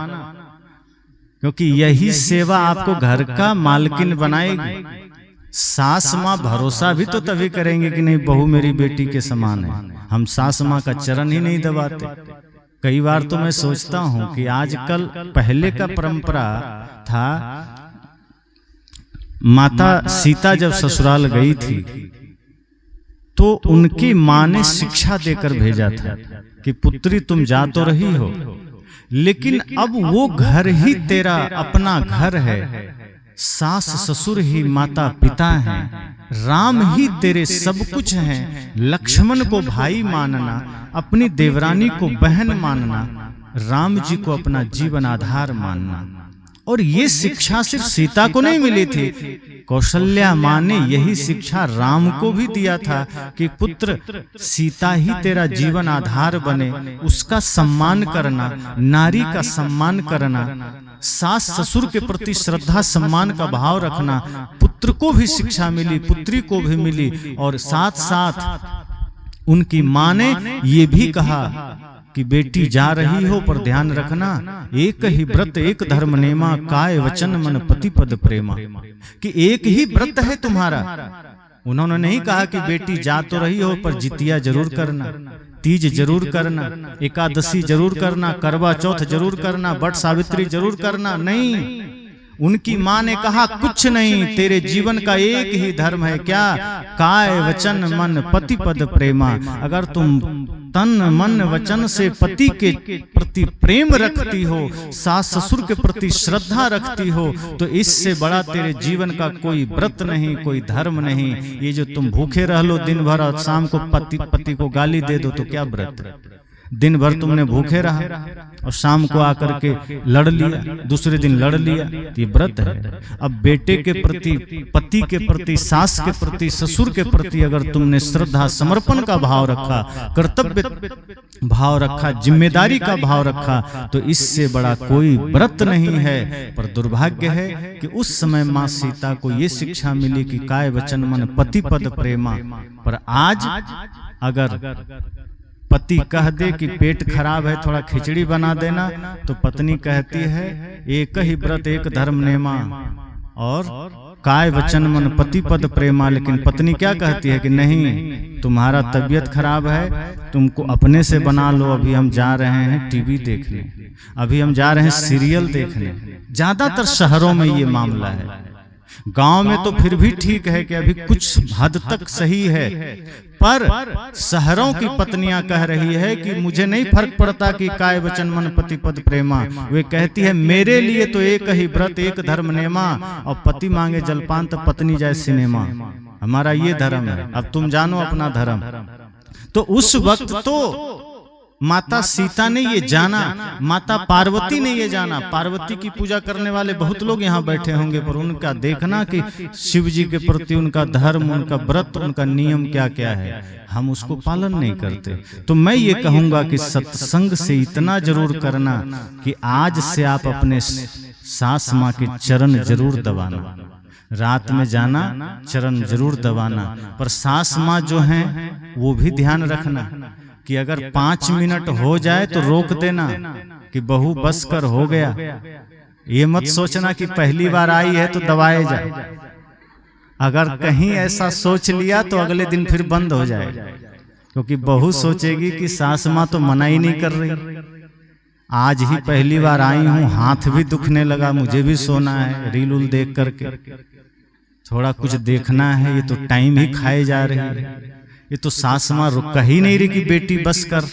क्योंकि यही सेवा आपको घर का मालकिन बनाएगी। सास माँ भरोसा भी तो तभी करेंगे कि नहीं बहू मेरी बेटी के समान है। हम सास माँ का चरण ही नहीं दबाते। कई बार तो मैं सोचता हूँ कि आजकल, पहले का परंपरा था, माता सीता जब ससुराल गई थी तो उनकी माँ ने शिक्षा देकर भेजा था कि पुत्री तुम जा तो रही हो, लेकिन अब वो घर ही तेरा अपना घर है। सास ससुर ही माता पिता हैं, राम ही तेरे सब कुछ हैं। लक्ष्मण को भाई मानना, अपनी देवरानी को बहन मानना, राम जी को अपना जीवन आधार मानना। और ये शिक्षा सिर्फ सीता को नहीं मिली थी, कौशल्या माँ ने यही शिक्षा राम को भी दिया था कि पुत्र सीता ही तेरा जीवन आधार बने, उसका सम्मान करना, नारी का सम्मान करना, सास ससुर के प्रति श्रद्धा सम्मान का भाव रखना। पुत्र को भी शिक्षा मिली, पुत्री को भी मिली। और साथ साथ उनकी माँ ने ये भी कहा कि बेटी जा रही हो पर ध्यान रखना, एक ही व्रत एक धर्म नेमा, काय वचन मन पति पद प्रेमा। कि एक ही व्रत है तुम्हारा। उन्होंने नहीं कहा कि बेटी जा तो रही हो पर जितिया जरूर करना, तीज जरूर करना, एकादशी जरूर करना, करवा चौथ जरूर करना, बट सावित्री जरूर करना। नहीं, उनकी माँ ने कहा कुछ नहीं, तेरे जीवन का एक ही धर्म है, क्या? काय वचन मन पति पद प्रेमा। अगर तुम तन मन वचन से पति के प्रति प्रेम रखती हो, सास ससुर के प्रति श्रद्धा रखती हो, तो इससे बड़ा तेरे जीवन का कोई व्रत नहीं, कोई धर्म नहीं। ये जो तुम भूखे रह लो दिन भर और शाम को पति को गाली दे दो तो क्या व्रत? दिन भर तुमने भूखे रहा और शाम को आकर के लड़ लिया, दूसरे दिन लड़ लिया, तो ये व्रत है। अब बेटे के प्रति, पति के प्रति, सास के प्रति, ससुर के प्रति अगर तुमने श्रद्धा समर्पण का भाव रखा, कर्तव्य भाव रखा, जिम्मेदारी का भाव रखा, तो इससे बड़ा कोई व्रत नहीं है। पर दुर्भाग्य है कि उस समय माँ सीता को ये शिक्षा मिली कि काय वचन मन पति पद प्रेमा। पर आज अगर पति कह दे कि पेट खराब है, थोड़ा खिचड़ी बना देना, तो पत्नी कहती है एक ही व्रत एक धर्म नेमा और काय वचन मन पति पद प्रेमा। लेकिन पत्नी क्या कहती है कि नहीं, तुम्हारा तबीयत खराब है, तुमको अपने से बना लो, अभी हम जा रहे हैं टीवी देखने, अभी हम जा रहे हैं सीरियल देखने। ज्यादातर शहरों में ये मामला है। गांव में तो फिर भी ठीक है कि अभी कुछ हद तक सही है, पर शहरों की पत्नियां कह रही है कि मुझे नहीं फर्क पड़ता कि काय वचन मन पति पद प्रेमा। वे कहती है मेरे लिए तो एक ही व्रत एक धर्म नेमा, और पति मांगे जलपान तो पत्नी जाए सिनेमा। हमारा ये धर्म है, अब तुम जानो अपना धर्म। तो उस वक्त तो माता सीता ने ये जाना, माता पार्वती ने ये जाना। पार्वती की पूजा करने वाले बहुत लोग यहाँ बैठे होंगे, पर उनका देखना कि शिव जी के प्रति उनका धर्म, उनका व्रत, उनका नियम क्या क्या है, हम उसको पालन नहीं करते। तो मैं ये कहूंगा कि सत्संग से इतना जरूर करना कि आज से आप अपने सास माँ के चरण जरूर दबाना, रात में जाना चरण जरूर दबाना। पर सास माँ जो हैं वो भी ध्यान रखना कि अगर 5 मिनट हो जाए तो रोक देना कि बहू बस कर हो गया। ये मत सोचना कि पहली बार आई है तो दबाए जाए। अगर कहीं ऐसा सोच लिया तो अगले दिन फिर बंद हो जाएगा, क्योंकि बहू सोचेगी कि सास माँ तो मना ही नहीं कर रही, आज ही पहली बार आई हूँ, हाथ भी दुखने लगा, मुझे भी सोना है, रील उल देख करके थोड़ा कुछ देखना है, ये तो टाइम ही खाए जा रही है। ये तो सास माँ कह ही नहीं रही कि बेटी बस कर,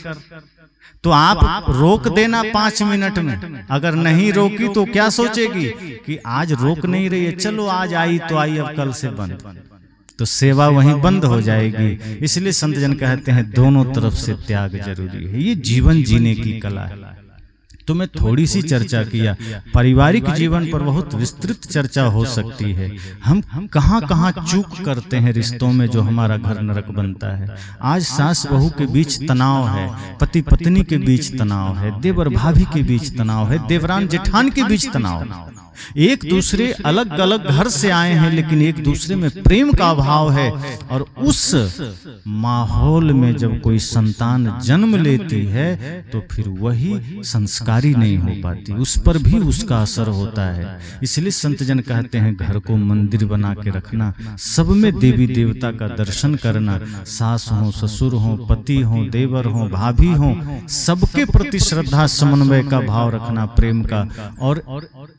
तो आप रोक देना 5 मिनट में। अगर नहीं रोकी तो क्या सोचेगी कि आज रोक नहीं रही है, चलो आज आई तो आई, अब कल से बंद, तो सेवा वहीं बंद हो जाएगी। इसलिए संत जन कहते हैं दोनों तरफ से त्याग जरूरी है। ये जीवन जीने की कला है। तो मैं थोड़ी सी चर्चा किया, पारिवारिक जीवन पर बहुत विस्तृत चर्चा हो सकती है। हम कहाँ कहाँ चूक करते हैं रिश्तों में, जो हमारा घर नरक बनता है। आज सास बहू के बीच तनाव है, पति पत्नी के बीच तनाव है, देवर भाभी के बीच तनाव है, देवरान जेठान के बीच तनाव है। एक दूसरे अलग अलग घर से आए हैं, लेकिन एक दूसरे में प्रेम का अभाव है। और उस माहौल में जब कोई संतान जन्म लेती है तो फिर वही संस्कारी नहीं हो पाती, उस पर भी उसका असर होता है। इसलिए संत जन कहते हैं घर को मंदिर बना के रखना, सब में देवी देवता का दर्शन करना, सास हो, ससुर हो, पति हो, देवर हो, भाभी हो, सबके प्रति श्रद्धा समन्वय का भाव रखना, प्रेम का। और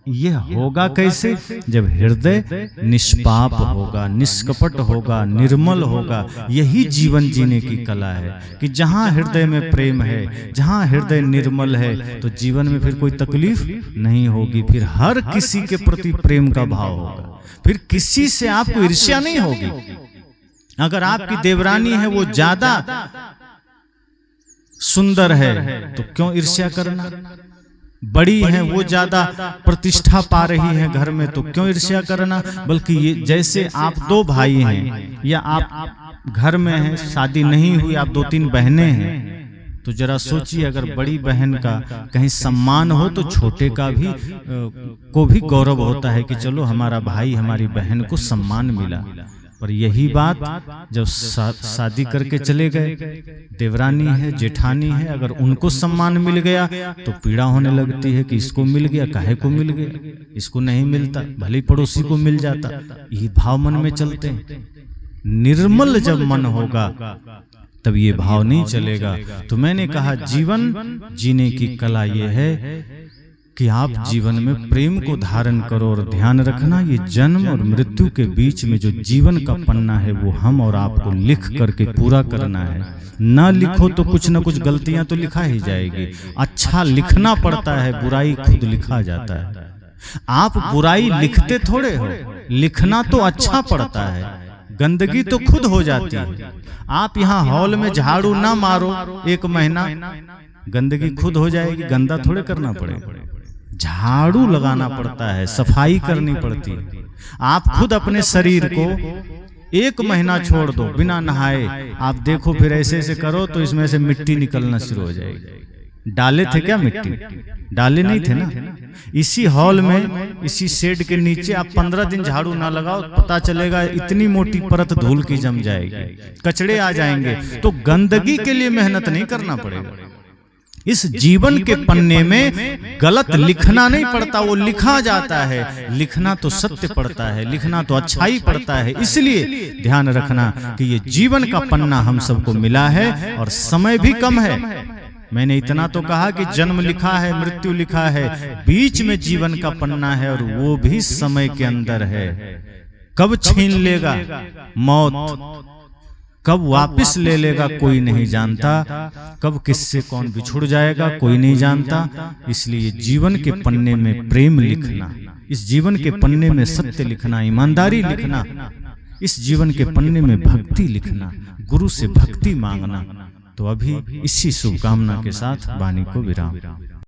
यह होगा कैसे? जब हृदय निष्पाप होगा, निष्कपट होगा, निर्मल होगा। यही जीवन जीने की कला है कि जहां हृदय में प्रेम है, जहां हृदय निर्मल है, तो जीवन में फिर कोई तकलीफ नहीं होगी। फिर हर किसी के प्रति प्रेम का भाव होगा, फिर किसी से आपको ईर्ष्या नहीं होगी। अगर आपकी देवरानी है वो ज्यादा सुंदर है तो क्यों ईर्ष्या करना? बड़ी हैं वो ज्यादा प्रतिष्ठा पा रही हैं घर में तो क्यों ईर्ष्या करना? बल्कि ये जैसे आप 2 भाई हैं या आप घर में हैं, शादी नहीं हुई, आप 2-3 बहनें हैं, तो जरा सोचिए अगर बड़ी बहन का कहीं सम्मान हो तो छोटे का भी को भी गौरव होता है कि चलो हमारा भाई हमारी बहन को सम्मान मिला। पर यही बात जब शादी करके चले गए, देवरानी है, जेठानी है, अगर उनको सम्मान मिल गया तो पीड़ा होने लगती है कि इसको मिल गया, काहे को मिल गया, इसको नहीं मिलता, भले पड़ोसी को मिल जाता। ये भाव मन में चलते हैं। निर्मल जब मन होगा तब ये भाव नहीं चलेगा। तो मैंने कहा जीवन जीने की कला ये है कि आप जीवन में प्रेम को धारण करो। और ध्यान रखना, ये जन्म और मृत्यु के बीच में जो जीवन का पन्ना है वो हम और आपको लिख करके पूरा करना है। ना लिखो तो कुछ न कुछ गलतियां तो लिखा ही जाएगी। अच्छा लिखना पड़ता है, बुराई खुद लिखा जाता है। आप बुराई लिखते थोड़े हो, लिखना तो अच्छा पड़ता है, गंदगी तो खुद हो जाती है। आप यहाँ हॉल में झाड़ू ना मारो 1 महीना, गंदगी खुद हो जाएगी, गंदा थोड़े करना पड़ेगा। झाड़ू लगाना पड़ता है, सफाई करनी पड़ती है। आप खुद अपने शरीर को 1 महीना छोड़ दो बिना नहाए, आप देखो फिर ऐसे ऐसे करो तो इसमें से मिट्टी निकलना शुरू हो जाएगी। डाले थे क्या मिट्टी? डाले नहीं थे ना। इसी हॉल में, इसी शेड के नीचे आप 15 दिन झाड़ू ना लगाओ, पता चलेगा इतनी मोटी परत धूल की जम जाएगी, कचड़े आ जाएंगे। तो गंदगी के लिए मेहनत नहीं करना पड़ेगा। इस जीवन के पन्ने में गलत लिखना नहीं पड़ता, वो लिखा जाता है। लिखना तो सत्य पड़ता है, लिखना तो अच्छाई पड़ता है। इसलिए ध्यान रखना कि ये जीवन का पन्ना हम सबको मिला है और समय भी कम है। मैंने इतना तो कहा कि जन्म लिखा है, मृत्यु लिखा है, बीच में जीवन का पन्ना है और वो भी समय के अंदर है। कब छीन लेगा मौत, कब वापस ले लेगा कोई नहीं जानता, कब किससे कौन बिछुड़ जाएगा कोई नहीं जानता। इसलिए जीवन के पन्ने में प्रेम लिखना, इस जीवन के पन्ने में सत्य लिखना, ईमानदारी लिखना, इस जीवन के पन्ने में भक्ति लिखना, गुरु से भक्ति मांगना, तो अभी इसी शुभकामना के साथ वाणी को विराम।